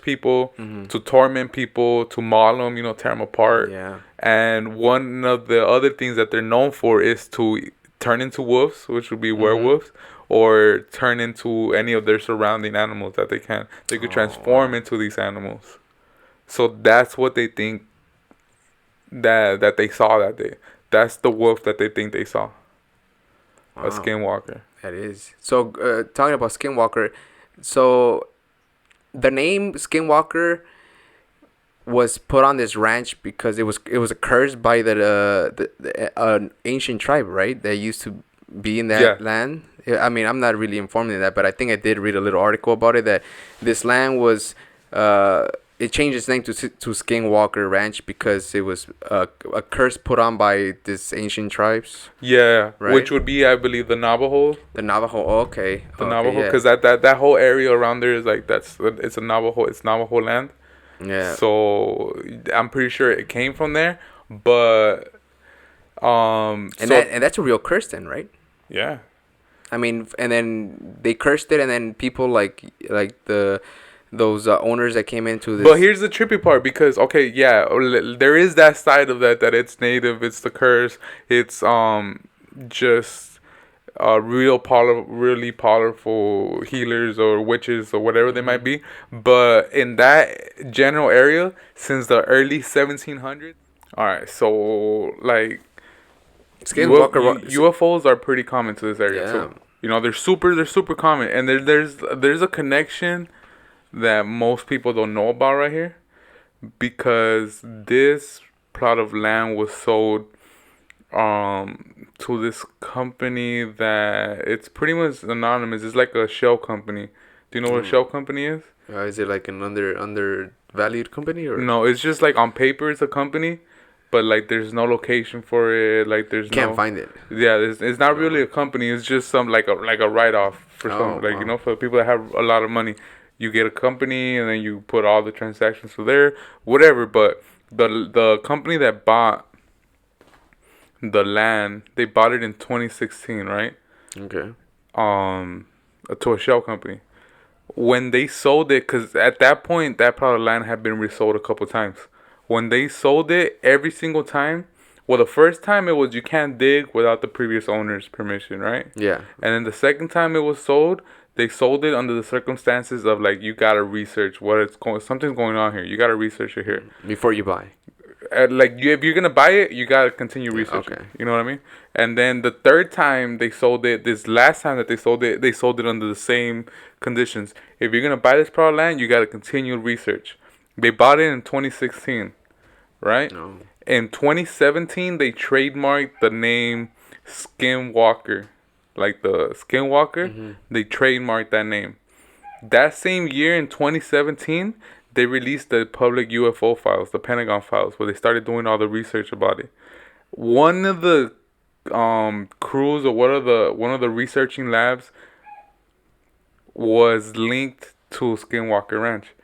people, to torment people, to maul them, tear them apart. Yeah. And one of the other things that they're known for is to turn into wolves, which would be werewolves, or turn into any of their surrounding animals that they can. They could transform into these animals. So that's what they think that they saw that day. That's the wolf that they think they saw. A Wow. skinwalker. That is. So, talking about Skinwalker, so the name Skinwalker was put on this ranch because it was a curse by an ancient tribe, right? That used to be in that Yeah. land. Yeah, I mean, I'm not really informed in that, but I think I did read a little article about it that this land was it changed its name to Skinwalker Ranch because it was a curse put on by this ancient tribes, Yeah, right? which would be, I believe, the Navajo. The Navajo. Oh, okay. The Okay, Navajo, yeah. because that whole area around there is like it's a Navajo. It's Navajo land. Yeah. So I'm pretty sure it came from there, but And so that's a real curse then, right? yeah. I mean, and then they cursed it, and then people like those owners that came into this. But here's the trippy part, because okay, yeah, there is that side of that it's native, it's the curse, it's just really powerful healers or witches or whatever they might be. But in that general area, since the early 1700s, all right, so like UFOs are pretty common to this area. Yeah. So they're super common, and there's a connection that most people don't know about right here, because this plot of land was sold to this company that it's pretty much anonymous. It's like a shell company. Do you know what a shell company is? Is it like an undervalued company or No, it's just like on paper it's a company, but like there's no location for it. Like there's can't find it? Yeah, it's not really a company. It's just some like a write off for some, like wow. for people that have a lot of money. You get a company and then you put all the transactions for there, whatever. But the company that bought the land, they bought it in 2016, right? Okay. To a shell company. When they sold it, because at that point that plot of land had been resold a couple times. When they sold it, every single time, well, the first time it was you can't dig without the previous owner's permission, right? Yeah. And then the second time it was sold, they sold it under the circumstances of like, you gotta research something's going on here. You gotta research it here. Before you buy. If you're gonna buy it, you gotta continue researching. okay. You know what I mean? And then the third time they sold it, this last time that they sold it under the same conditions. If you're gonna buy this plot of land, you gotta continue research. They bought it in 2016, right? No. In 2017, they trademarked the name Skinwalker, like the Skinwalker. They trademarked that name. That same year in 2017, they released the public UFO files, the Pentagon files, where they started doing all the research about it. One of the crews or one of the researching labs was linked to Skinwalker Ranch.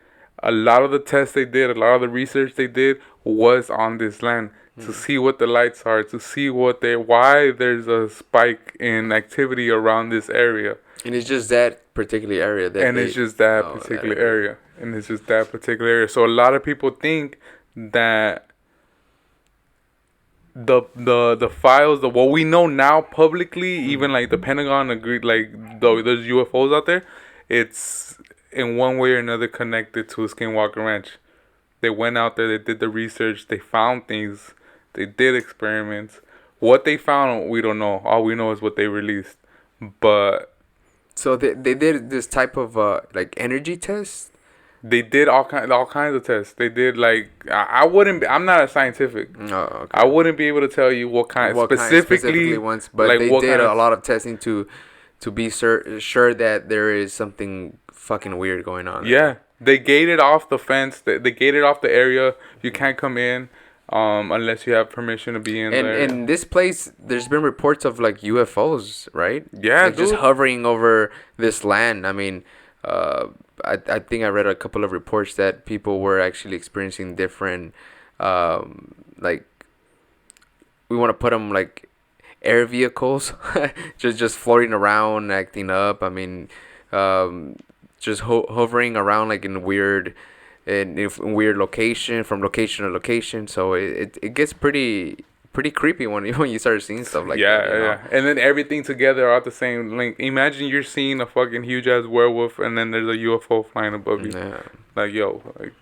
A lot of the tests they did, a lot of the research they did was on this land to see what the lights are, to see why there's a spike in activity around this area. And it's just that particular area It's just that particular area. And it's just that particular area. So a lot of people think that the files, what we know now publicly, even like the Pentagon agreed, like there's UFOs out there, it's in one way or another connected to Skinwalker Ranch. They went out there, they did the research, they found things, they did experiments. What they found, we don't know. All we know is what they released. But so they did this type of like energy test. they did all kinds of tests. They did like I'm not a scientific. Oh, okay. I wouldn't be able to tell you what specifically ones, but like they what did kind a lot of testing to be sure that there is something fucking weird going on. Yeah, they gated off the fence. They gated off the area. You can't come in unless you have permission to be in there. And this place, there's been reports of like UFOs, right? Yeah, like just hovering over this land. I mean, I think I read a couple of reports that people were actually experiencing different, like, we want to put them like air vehicles, just floating around, acting up. I mean, just hovering around like in weird location, from location to location. So it gets pretty creepy when you start seeing stuff like that. Yeah. And then everything together are at the same link. Imagine you're seeing a fucking huge ass werewolf, and then there's a UFO flying above you. Yeah. Like, yo, like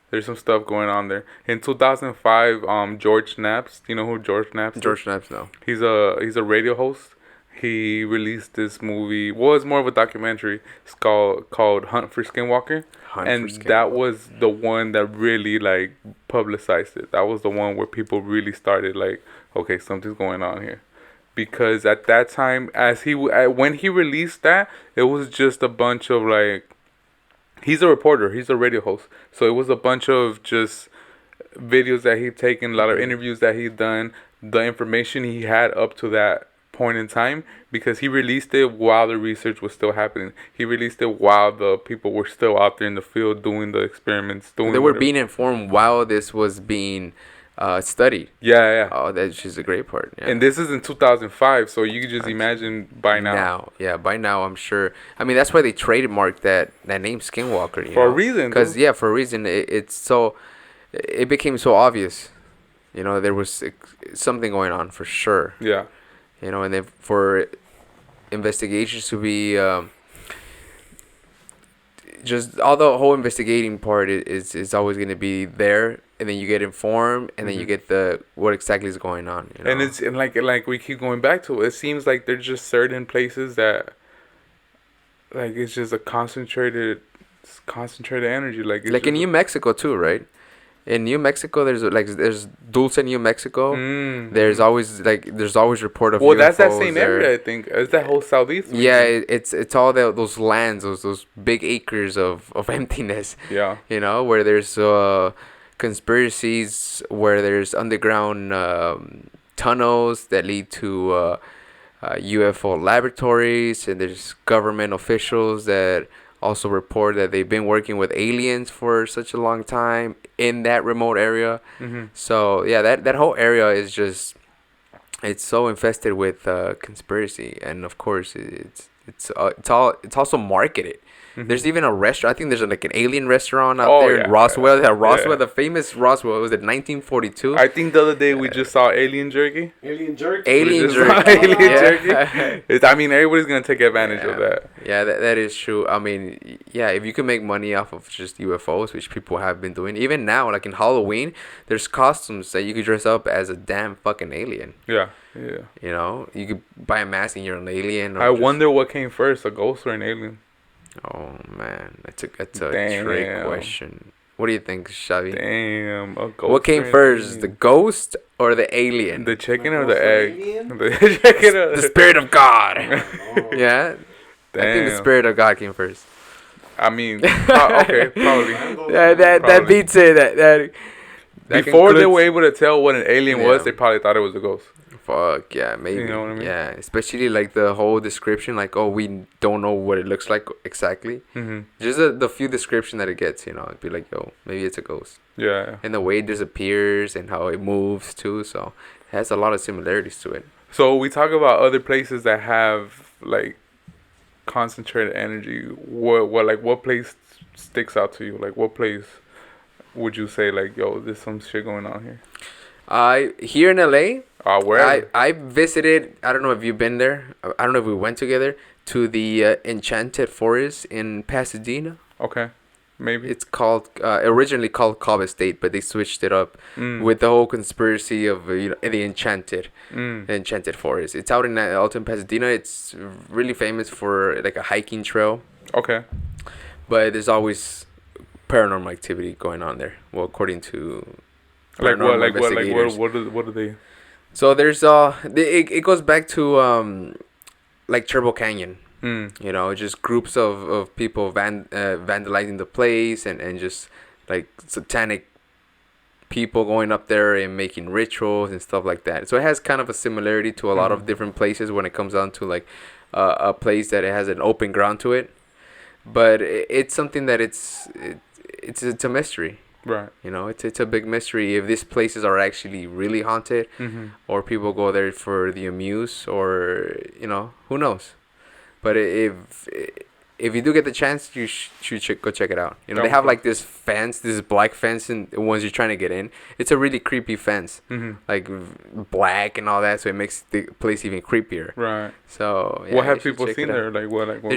There's some stuff going on there. In 2005, George Naps. Do you know who George Naps is? George Knapp's no. He's a radio host. He released this movie. Well, it's more of a documentary. It's called Hunt for Skinwalker. And that was the one that really like publicized it. That was the one where people really started like, okay, something's going on here. Because at that time, when he released that, it was just a bunch of like, he's a reporter, he's a radio host, so it was a bunch of just videos that he'd taken, a lot of interviews that he'd done, the information he had up to that point in time, because he released it while the research was still happening. He released it while the people were still out there in the field doing the experiments. They were being informed while this was being studied. Yeah. Oh, that's just a great part. Yeah. And this is in 2005, so you can just imagine by now. By now, I'm sure. I mean, that's why they trademarked that name Skinwalker. For a reason. Because, for a reason. It became so obvious. You know, there was something going on for sure. Yeah. You know, and then for investigations to be just all the whole investigating part is always going to be there, and then you get informed, and then you get what exactly is going on. You know? And it's like we keep going back to it. It seems like there's just certain places that like it's just a concentrated energy. Like in New Mexico too, right? In New Mexico, there's Dulce, New Mexico. There's always report of UFOs that's that same area, I think. It's that whole southeast region. Yeah, it's all those lands, those big acres of emptiness. Yeah. You know, where there's conspiracies, where there's underground tunnels that lead to UFO laboratories, and there's government officials that also report that they've been working with aliens for such a long time in that remote area. So that whole area is just, it's so infested with conspiracy, and of course it's also marketed. There's even a restaurant. I think there's like an alien restaurant out there in Roswell. The famous Roswell. Was it 1942? I think the other day we just saw alien jerky. Alien jerky. Alien jerky. I mean, everybody's gonna take advantage of that. Yeah, that is true. I mean, if you can make money off of just UFOs, which people have been doing, even now, like in Halloween, there's costumes that you could dress up as a damn fucking alien. Yeah. You know, you could buy a mask and you're an alien. I wonder what came first, a ghost or an alien. Oh man, that's a trick question. What do you think, Xavi? Damn, a ghost. What came first, the ghost or the alien? The chicken or the egg? The chicken or the spirit of God. Yeah, damn. I think the spirit of God came first. I mean, okay, probably. That beats it. That before they were able to tell what an alien was, they probably thought it was a ghost. Fuck yeah, maybe. You know what I mean? Yeah, especially like the whole description, like, oh, we don't know what it looks like exactly. Just the few description that it gets, you know, it'd be like, yo, maybe it's a ghost. Yeah. And the way it disappears and how it moves too, so it has a lot of similarities to it. So we talk about other places that have like concentrated energy. What place sticks out to you? Like, what place would you say like, yo, there's some shit going on here? Here in LA, where I visited. I don't know if you've been there. I don't know if we went together to the Enchanted Forest in Pasadena. Okay, maybe it's called originally called Cobb Estate, but they switched it up with the whole conspiracy of the Enchanted Forest. It's out in Pasadena. It's really famous for like a hiking trail. Okay, but there's always paranormal activity going on there. Well, according to what do they? So there's it goes back to like Turbo Canyon. You know, just groups of people vandalizing the place and just like satanic people going up there and making rituals and stuff like that. So it has kind of a similarity to a lot of different places when it comes down to like a place that it has an open ground to it. But it's something that it's a mystery. Right. You know, it's a big mystery if these places are actually really haunted or people go there for the amuse or, you know, who knows. But if if you do get the chance, you should go check it out. You know, they have Okay. like this fence, this black fence, and once you're trying to get in, it's a really creepy fence, like black and all that, so it makes the place even creepier. Right. So yeah, What you have should people check seen it out. there? Like what? Like what?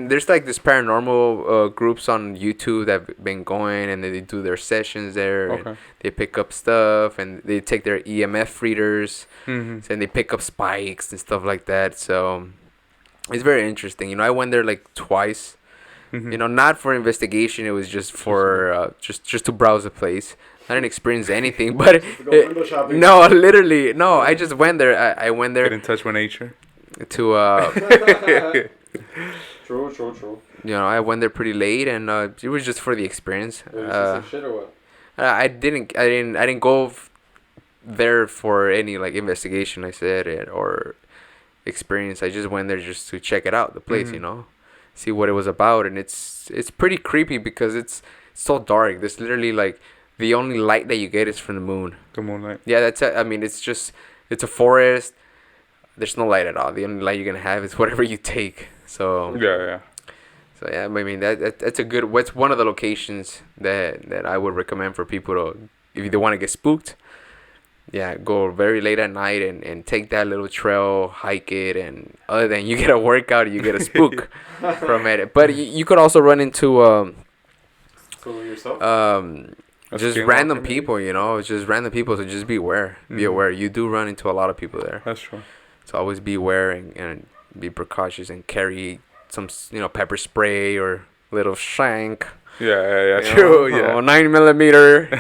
There's like this paranormal groups on YouTube that've been going, and they do their sessions there. Okay. And they pick up stuff, and they take their EMF readers, and they pick up spikes and stuff like that. So it's very interesting. You know, I went there like twice. You know, not for investigation. It was just for just to browse the place. I didn't experience anything, but go window shopping. no, literally, no. I just went there. I went Get there in touch with nature. to True. you know, I went there pretty late, and it was just for the experience. Did you see some shit or what? I didn't go there for any like investigation. I said it or experience. I just went there just to check it out, the place. You know, see what it was about, and it's pretty creepy because it's so dark. There's literally like the only light that you get is from the moon. The moonlight. Yeah, that's it. I mean, it's a forest. There's no light at all. The only light you're gonna have is whatever you take. So Yeah. So yeah, I mean that's a good. What's one of the locations that I would recommend for people to, if they want to get spooked. Yeah, go very late at night and take that little trail, hike it, and other than you get a workout, you get a spook from it. But you could also run into So yourself? A just skinwalker, random maybe? people, you know, just random people. So just be aware. Be aware. You do run into a lot of people there. That's true. So always be aware and be precautious and carry some, you know, pepper spray or little shank. Yeah. You True. know, Yeah. 9mm.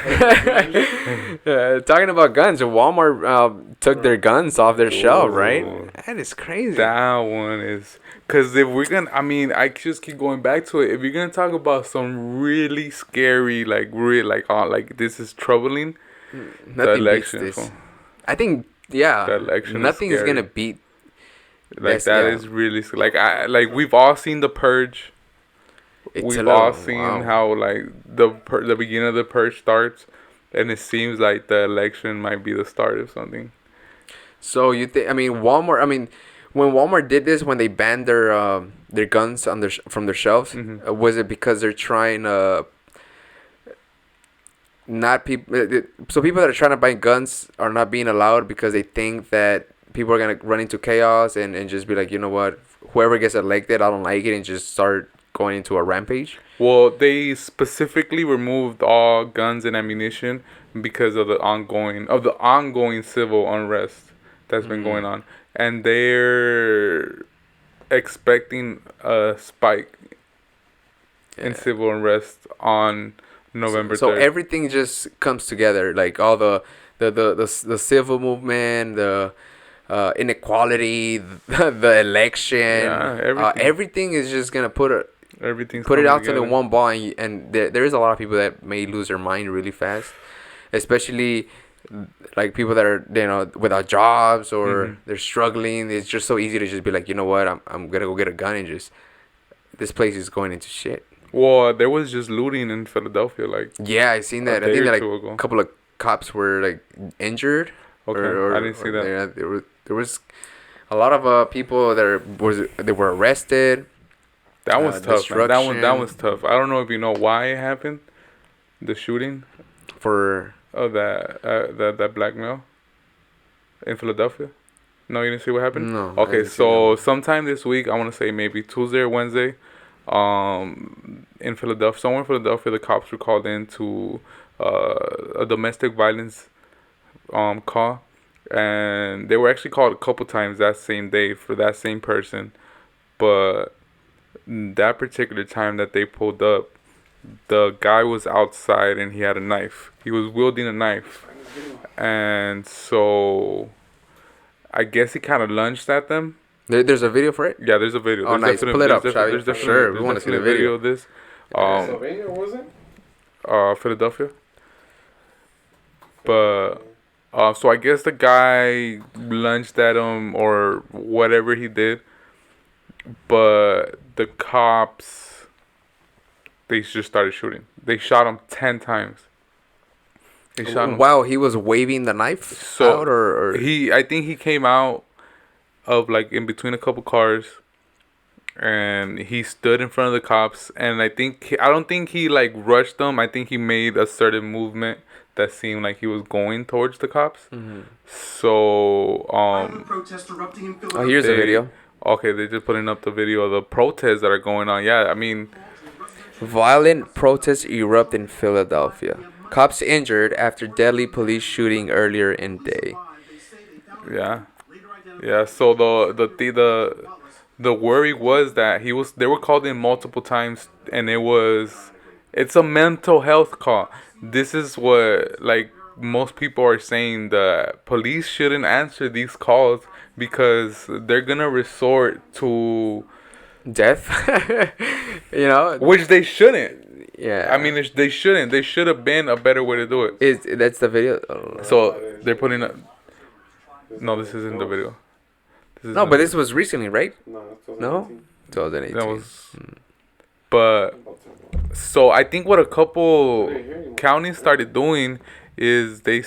Talking about guns, Walmart took their guns off their shelf, right? Ooh. That is crazy. That one is. Because if we're going to, I mean, I just keep going back to it. If you're going to talk about some really scary, like, like this is troubling, the Nothing beats election. this. fool. I think, yeah, The election is nothing's scary. going to beat. Like, That's- that yeah. is really, like, we've all seen The Purge. It's We've a little- all seen wow. how, like, the beginning of The Purge starts. And it seems like the election might be the start of something. So you think? I mean, Walmart. I mean, when Walmart did this, when they banned their guns on from their shelves, was it because they're trying not people? So people that are trying to buy guns are not being allowed because they think that people are gonna run into chaos and just be like, you know what, whoever gets elected, I don't like it, and just start going into a rampage. Well, they specifically removed all guns and ammunition because of the ongoing civil unrest that's been going on, and they're expecting a spike in civil unrest on November 3rd. So everything just comes together, like all the civil movement, the inequality, the election, everything is just gonna put it out to the one ball, and there is a lot of people that may lose their mind really fast, especially like people that are, you know, without jobs or they're struggling. It's just so easy to just be like, you know what, I'm gonna go get a gun and just, this place is going into shit. Well, there was just looting in Philadelphia, like. Yeah, I seen that. I think that like a couple of cops were like injured. Okay, I didn't see that. There was a lot of people that were arrested. That was tough. Man. That destruction. was tough. I don't know if you know why it happened. The shooting For of that black male in Philadelphia. No, you didn't see what happened? No, I Okay, didn't see so sometime this week, I want to say maybe Tuesday or Wednesday, in Philadelphia, somewhere in Philadelphia, the cops were called in to a domestic violence call, and they were actually called a couple times that same day for that same person, but that particular time that they pulled up, the guy was outside and he had a knife. He was wielding a knife, and so I guess he kind of lunged at them. there's a video for it. Yeah, there's a video. Oh, There's nice. Pull it up, there's Xavi, there's for sure. We there's wanna see the definitely a video. of this. Pennsylvania, was it? Philadelphia. But so I guess the guy lunged at him or whatever he did, but the cops, they just started shooting. They shot him 10 times. They shot him. Wow, he was waving the knife out, or I think he came out of like in between a couple cars, and he stood in front of the cops, and I don't think he like rushed them. I think he made a certain movement that seemed like he was going towards the cops. So Oh, here's the video. Okay, they're just putting up the video of the protests that are going on. Yeah, I mean, Violent protests erupt in Philadelphia. Cops injured after deadly police shooting earlier in day. yeah, yeah. So the worry was that they were called in multiple times, and it's a mental health call. This is what like most people are saying, that police shouldn't answer these calls because they're gonna resort to, Death? You know? which they shouldn't. Yeah. I mean, they shouldn't. They should have been a better way to do it. That's the video? Oh. So they're putting up. No, this isn't the video. No, but this was recently, right? No, No? 2018. That was. But so I think what a couple counties started doing is they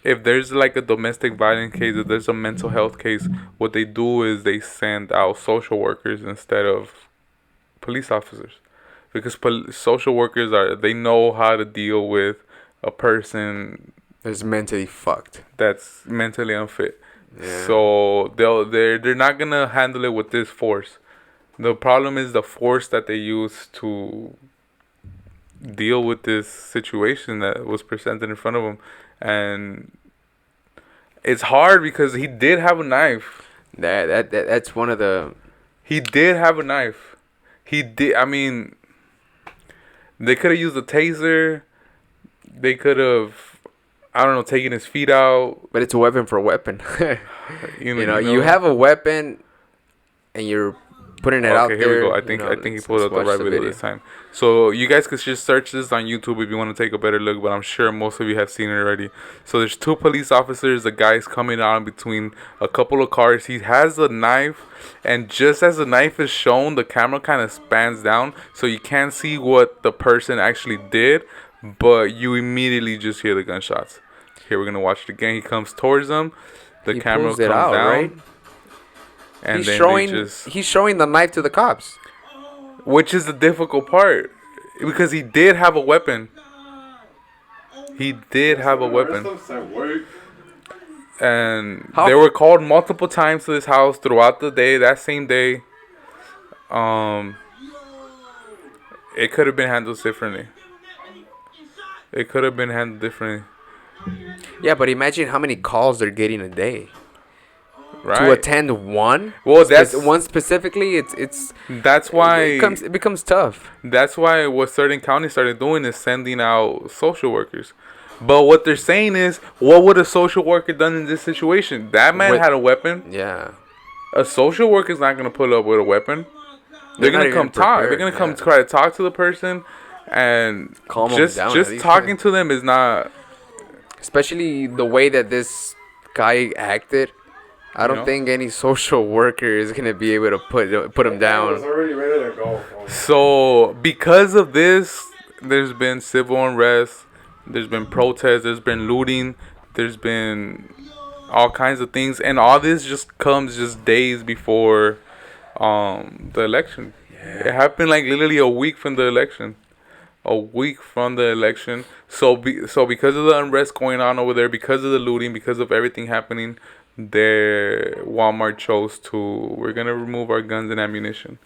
if there's like a domestic violence case, if there's a mental health case, what they do is they send out social workers instead of police officers, because social workers they know how to deal with a person It's mentally fucked. that's mentally unfit. Yeah. So they're not gonna handle it with this force. The problem is the force that they use to deal with this situation that was presented in front of him, and it's hard because he did have a knife. That's one of the. He did have a knife. He did. I mean, they could have used a taser. They could have, I don't know, taken his feet out. But it's a weapon for a weapon. You know, you have a weapon, and you're putting it out there. Okay, here we go. I think he pulled out the right video this time. So you guys could just search this on YouTube if you want to take a better look, but I'm sure most of you have seen it already. So there's two police officers. The guy's coming on between a couple of cars. He has a knife, and just as the knife is shown, the camera kind of spans down, so you can't see what the person actually did, but you immediately just hear the gunshots. Here, we're gonna watch it again. He comes towards them. The camera comes down. Right? And he's then he's showing the knife to the cops, which is the difficult part, because he did have a weapon. He did have a weapon. And they were called multiple times to this house throughout the day, that same day. It could have been handled differently. Yeah, but imagine how many calls they're getting a day. Right. To attend one. Well, that's one specifically. It's that's why it becomes tough. That's why what certain counties started doing is sending out social workers. But what they're saying is, what would a social worker done in this situation? That man had a weapon. Yeah. A social worker's not gonna pull up with a weapon. They're gonna come talk. They're gonna come try to talk to the person, and calm just them down, just talking to them is not. Especially the way that this guy acted. I don't think any social worker is gonna be able to put him down. Was already ready to go. So because of this, there's been civil unrest, there's been protests, there's been looting, there's been all kinds of things, and all this just comes just days before the election. Yeah. It happened like literally a week from the election. So because of the unrest going on over there, because of the looting, because of everything happening, Walmart chose to, we're gonna remove our guns and ammunition.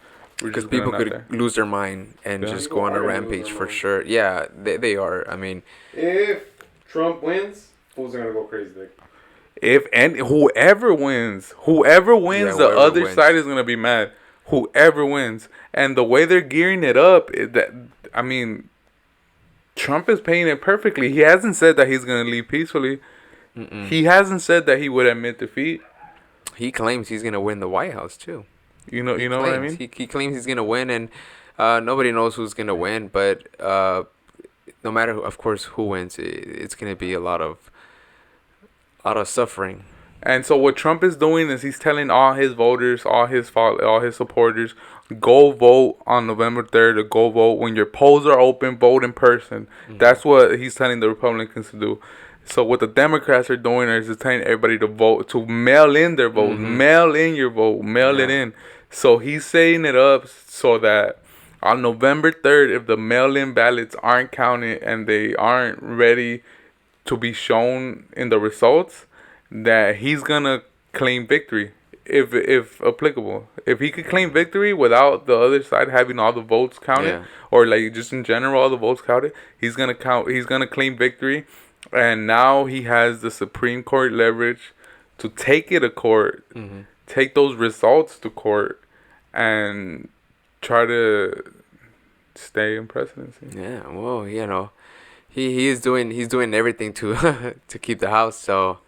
Because people could lose their mind and just go on a rampage for sure. Yeah, they are. I mean, if Trump wins, fools are gonna go crazy. Whoever wins, the other side is gonna be mad. Whoever wins, and the way they're gearing it up, Trump is paying it perfectly. He hasn't said that he's gonna leave peacefully. Mm-mm. He hasn't said that he would admit defeat. He claims he's gonna win the White House too. You know what I mean? He claims he's gonna win, and nobody knows who's gonna win. But no matter, of course, who wins, it's gonna be a lot of suffering. And so what Trump is doing is he's telling all his voters, all his supporters, go vote on November 3rd. Go vote when your polls are open. Vote in person. Mm-hmm. That's what he's telling the Republicans to do. So what the Democrats are doing is just telling everybody to vote, to mail in their vote, mail in your vote, mail it in. So he's setting it up so that on November 3rd, if the mail-in ballots aren't counted and they aren't ready to be shown in the results, that he's gonna claim victory, if applicable. If he could claim victory without the other side having all the votes counted, or like just in general all the votes counted, he's gonna count. He's gonna claim victory. And now he has the Supreme Court leverage to take it to court, take those results to court, and try to stay in presidency. Yeah, well, he's doing everything to to keep the house. So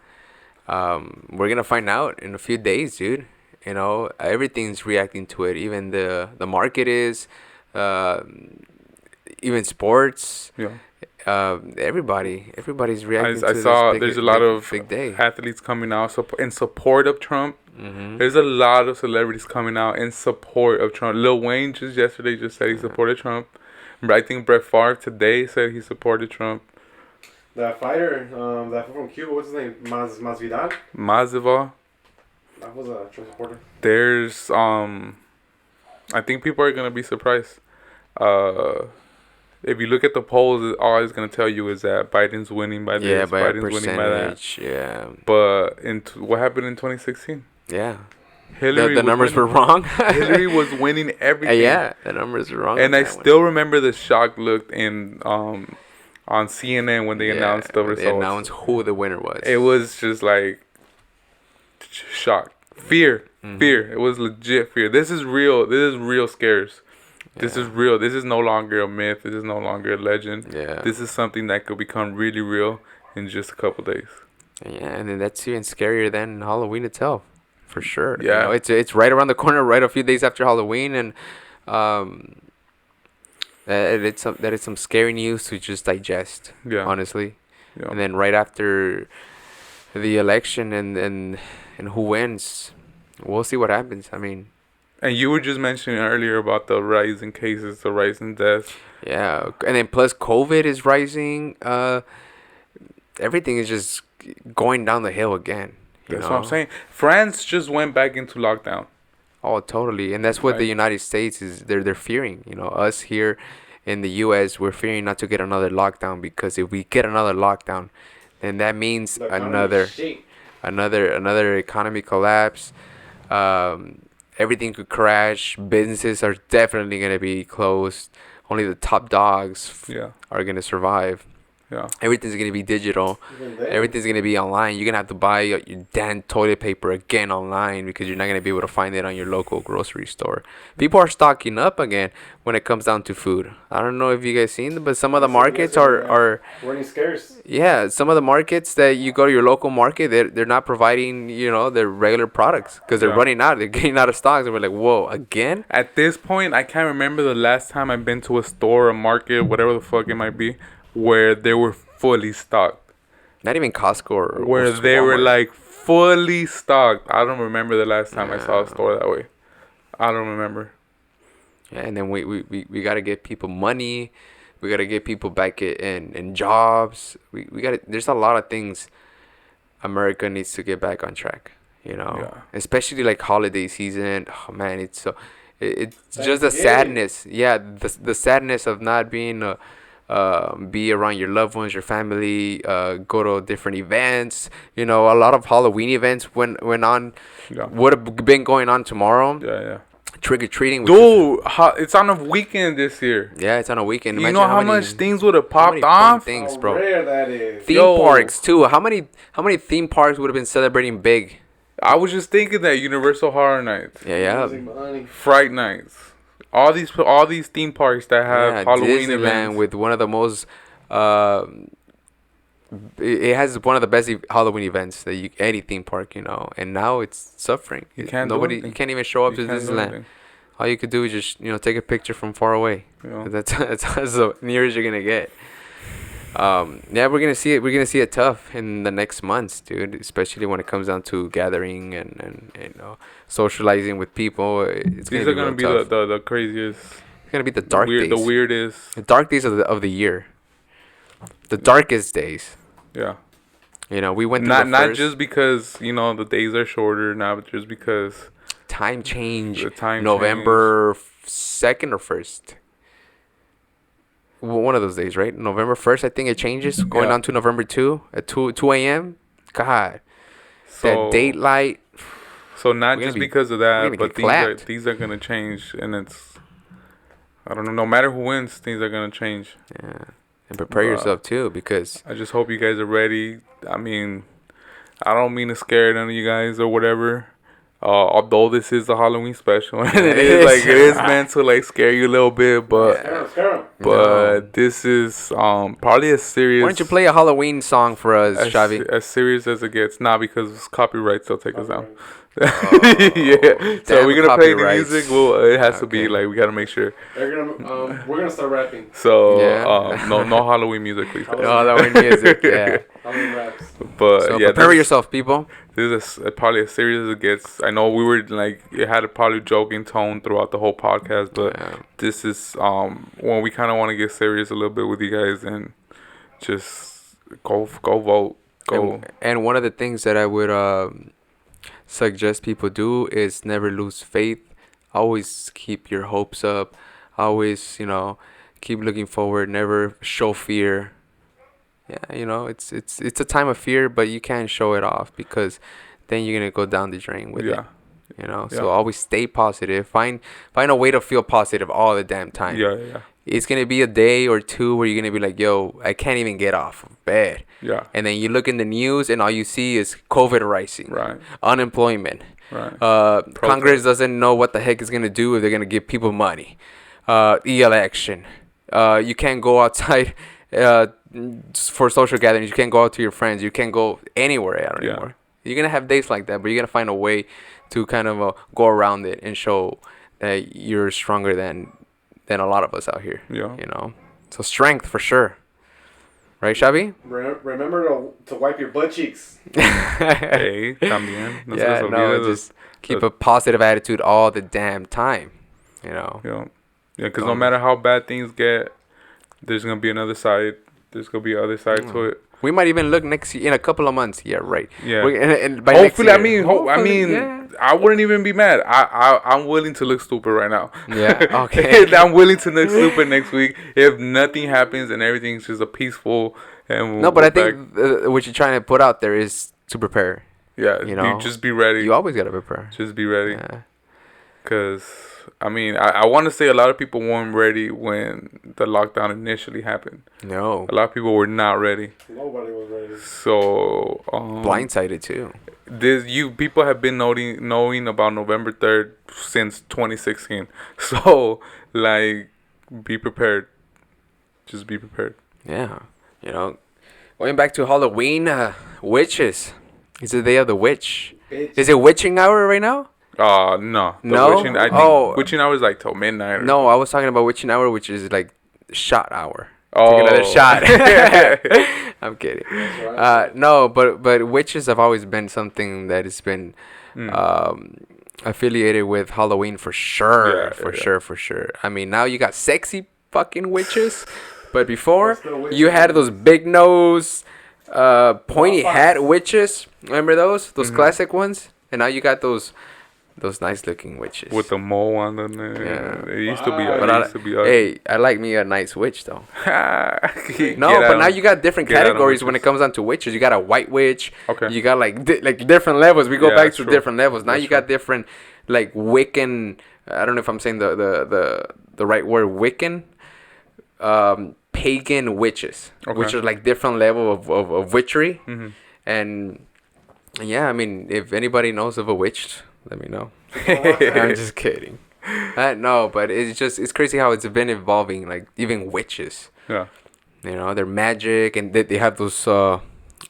we're gonna find out in a few days, dude. Everything's reacting to it. Even the market is, even sports. Yeah. Everybody's reacting I to saw this there's a lot of big day. athletes coming out in support of Trump. There's a lot of celebrities coming out in support of Trump. Lil Wayne yesterday said he supported Trump. I think Brett Favre today said he supported Trump. That fighter, that from Cuba, what's his name? Masvidal? Masvidal. That was a Trump supporter. There's I think people are gonna be surprised. If you look at the polls, all it's gonna tell you is that Biden's winning by this, by a Biden's winning by that. percentage. Yeah. But what happened in 2016? Yeah. Hillary The numbers were wrong. Hillary was winning everything. Yeah, the numbers were wrong. And I still remember the shock look in on CNN when they announced the results. They announced who the winner was. It was just like shock, fear. It was legit fear. This is real. This is real scares. This is real. This is no longer a myth. This is no longer a legend. Yeah. This is something that could become really real in just a couple days. Yeah, and then that's even scarier than Halloween itself, for sure. Yeah. It's right around the corner, right a few days after Halloween, and that it's some scary news to just digest. Yeah. Honestly. Yeah. And then right after the election and who wins, we'll see what happens. I mean. And you were just mentioning earlier about the rise in cases, the rise in deaths. Yeah, and then plus COVID is rising. Everything is just going down the hill again. That's what I'm saying. France just went back into lockdown. Oh, totally. And that's what the United States is. They're fearing. Us here in the U.S., we're fearing not to get another lockdown, because if we get another lockdown, then that means another economy collapse. Everything could crash. Businesses are definitely going to be closed. Only the top dogs are going to survive. Yeah. Everything's going to be digital. Everything's going to be online. You're going to have to buy your damn toilet paper again online, because you're not going to be able to find it on your local grocery store. People are stocking up again when it comes down to food. I don't know if you guys seen it, but some of the markets are running scarce. Yeah, some of the markets that you go to your local market, they're not providing, their regular products, because they're running out. They're getting out of stocks. And we're like, whoa, again? At this point, I can't remember the last time I've been to a store, a market, whatever the fuck it might be, where they were fully stocked. Not even Costco or where they were like fully stocked. I don't remember the last time I saw a store that way. I don't remember. Yeah, and then we got to get people money. We got to get people back in jobs. We got to, there's a lot of things America needs to get back on track, especially like holiday season. Oh man, it's just the sadness. Yeah, the sadness of not being be around your loved ones, your family, go to different events. A lot of Halloween events went on, would have been going on tomorrow. Yeah. Trick-or-treating. Dude, it's on a weekend this year. Yeah, it's on a weekend. You know how much things would have popped off? Things, How bro. rare that is. Theme parks, too. How many theme parks would have been celebrating big? I was just thinking that Universal Horror Nights. Yeah. Fright Nights. All these theme parks that have Halloween Disneyland events. with one of the most it has one of the best Halloween events that any theme park, and now it's suffering. You can't even show up to Disneyland. All you could do is just take a picture from far away. That's as near as you're gonna get. We're gonna see it. We're gonna see it tough in the next months, dude. Especially when it comes down to gathering and socializing with people. These are gonna be the craziest. It's gonna be the dark days. The weirdest. The dark days of the year. The darkest days. Yeah. You know, we went through not just because the days are shorter, not just because time change. the time November 2nd or 1st. One of those days, right? November 1st, I think it changes. Going on to November 2 at 2 a.m. God, that daylight. So not just because of that, but things are gonna change, and I don't know. No matter who wins, things are gonna change. Yeah, and prepare yourself too, because I just hope you guys are ready. I mean, I don't mean to scare none of you guys or whatever. Although this is a Halloween special, and it is meant to scare you a little bit, but this is probably as serious. Why don't you play a Halloween song for us, Xavi? As serious as it gets, because copyrights will take us down. Oh, yeah, so we're gonna play the music. Well, it has to be we gotta make sure. We're gonna start rapping. So no Halloween music, please. No Halloween music. Yeah. Halloween raps. But so prepare yourself, people. This is probably as serious as it gets. I know we were it had a probably joking tone throughout the whole podcast, but this is when we kind of want to get serious a little bit with you guys and just go vote. Go. And one of the things that I would suggest people do is never lose faith. Always keep your hopes up. Always, keep looking forward. Never show fear. Yeah, it's a time of fear, but you can't show it off because then you're gonna go down the drain with it. So always stay positive. Find a way to feel positive all the damn time. Yeah. It's gonna be a day or two where you're gonna be like, yo, I can't even get off of bed. Yeah. And then you look in the news and all you see is COVID rising. Right. Unemployment. Right. Congress doesn't know what the heck is gonna do if they're gonna give people money. Election. You can't go outside for social gatherings. You can't go out to your friends. You can't go anywhere anymore. You're gonna have days like that, but you're gonna find a way to kind of go around it and show that you're stronger than a lot of us out here. Yeah. So strength for sure. Right, Xavi? Remember to wipe your butt cheeks. Hey, también. Just keep a positive attitude all the damn time. Yeah, because no matter how bad things get, there's gonna be another side. There's gonna be other side to it. We might even look next year in a couple of months. Yeah, right. Yeah. And by hopefully, next year, I wouldn't even be mad. I'm willing to look stupid right now. Yeah. Okay. I'm willing to look stupid next week if nothing happens and everything's just a peaceful. And no, but I think what you're trying to put out there is to prepare. Yeah. You just be ready. You always gotta prepare. Just be ready. Yeah. Because I want to say a lot of people weren't ready when the lockdown initially happened. No. A lot of people were not ready. Nobody was ready. So blindsided too. People have been knowing about November 3rd since 2016. So be prepared. Just be prepared. Yeah. Going back to Halloween, witches. It's the day of the witch. Bitch. Is it witching hour right now? No. No? I think witching hour is till midnight. No, I was talking about witching hour, which is shot hour. Oh. Take another shot. I'm kidding. No, but witches have always been something that has been affiliated with Halloween for sure. For sure. I mean, now you got sexy fucking witches, but before you had those big nose, pointy hat witches. Remember those classic ones? And now you got those nice looking witches with the mole on them. Yeah, it used to be. Hey, I like me a nice witch though. No, but now you got different categories when it comes down to witches. You got a white witch. Okay. You got different levels. We go back to different levels. Now you got different Wiccan. I don't know if I'm saying the right word. Wiccan. Pagan witches, which are different level of witchery, and yeah, I mean, if anybody knows of a witch, let me know. I'm just kidding. No, but it's crazy how it's been evolving. Even witches. Yeah. They're magic, and they have those.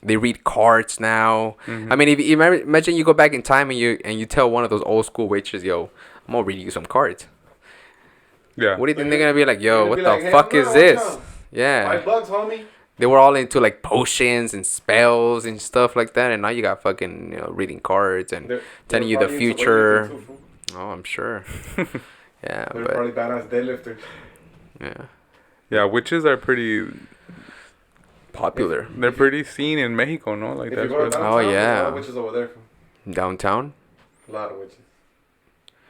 They read cards now. I mean, if you imagine you go back in time and you tell one of those old school witches, "Yo, I'm gonna read you some cards." Yeah. What do you think they're gonna be like? Yo, what the fuck is this? Yeah. $5, homie. They were all into potions and spells and stuff like that, and now you got fucking reading cards and telling you the future. Oh, I'm sure. Yeah, they're probably badass deadlifters. Yeah. Yeah, witches are pretty popular. They're pretty seen in Mexico, no? Like If that's you go to really, downtown, Oh, there's a yeah. lot of witches over there. Downtown? A lot of witches.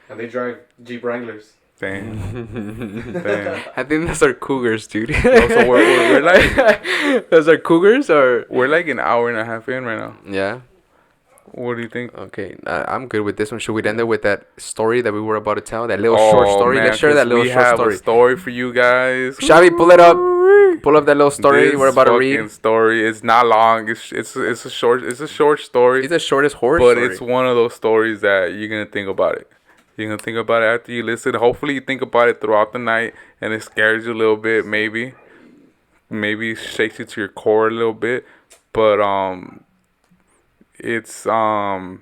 And they drive Jeep Wranglers. damn. Damn. I think those are cougars, dude. No, so we're like Those are cougars or? we're like an hour and a half in right now. Yeah. What do you think? Okay, I'm good with this one. Should we end it with that story that we were about to tell? That little short story? Man, Let's share that 'cause little we short have story. a story for you guys. Xavi, pull it up. Pull up that little story This we're about to fucking read. story. It's not long. It's a short story. It's the shortest horror But story. it's one of those stories that you're gonna think about it. You're gonna think about it after you listen. Hopefully you think about it throughout the night and it scares you a little bit, maybe. Maybe shakes you to your core a little bit. But it's one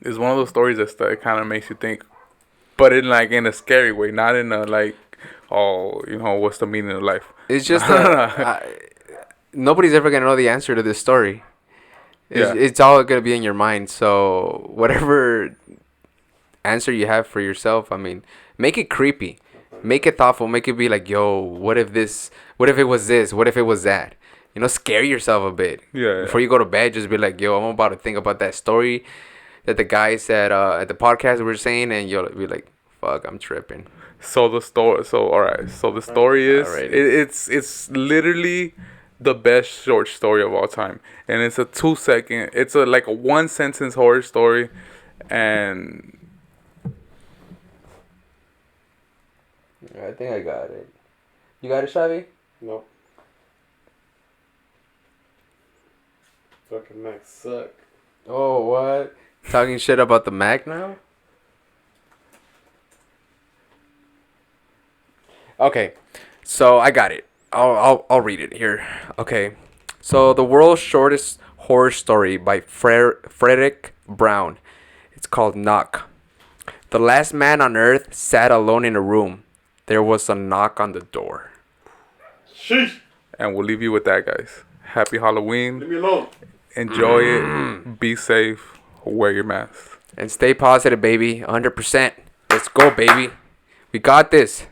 of those stories that kind of makes you think, but in a scary way, not in a like, oh, what's the meaning of life? It's just nobody's ever gonna know the answer to this story. It's all gonna be in your mind. So whatever answer you have for yourself, I mean, make it creepy, make it thoughtful, make it be like, yo, what if this? What if it was this? What if it was that? Scare yourself a bit. Yeah. Before you go to bed, just be like, yo, I'm about to think about that story that the guy said at the podcast we were saying, and you'll be like, fuck, I'm tripping. So the story. So all right. So the story is Alrighty. it's literally the best short story of all time, and it's a 2-second. It's a 1-sentence horror story, and I think I got it. You got it, Xavi? Nope. Fucking Macs suck. Oh, what? Talking shit about the Mac now? Okay, so I got it. I'll read it here. Okay, so the world's shortest horror story by Frederick Brown. It's called Knock. The last man on earth sat alone in a room. There was a knock on the door. Sheesh. and we'll leave you with that, guys. Happy Halloween. Leave me alone. Enjoy it. Be safe. Wear your mask. And stay positive, baby. 100%. Let's go, baby. We got this.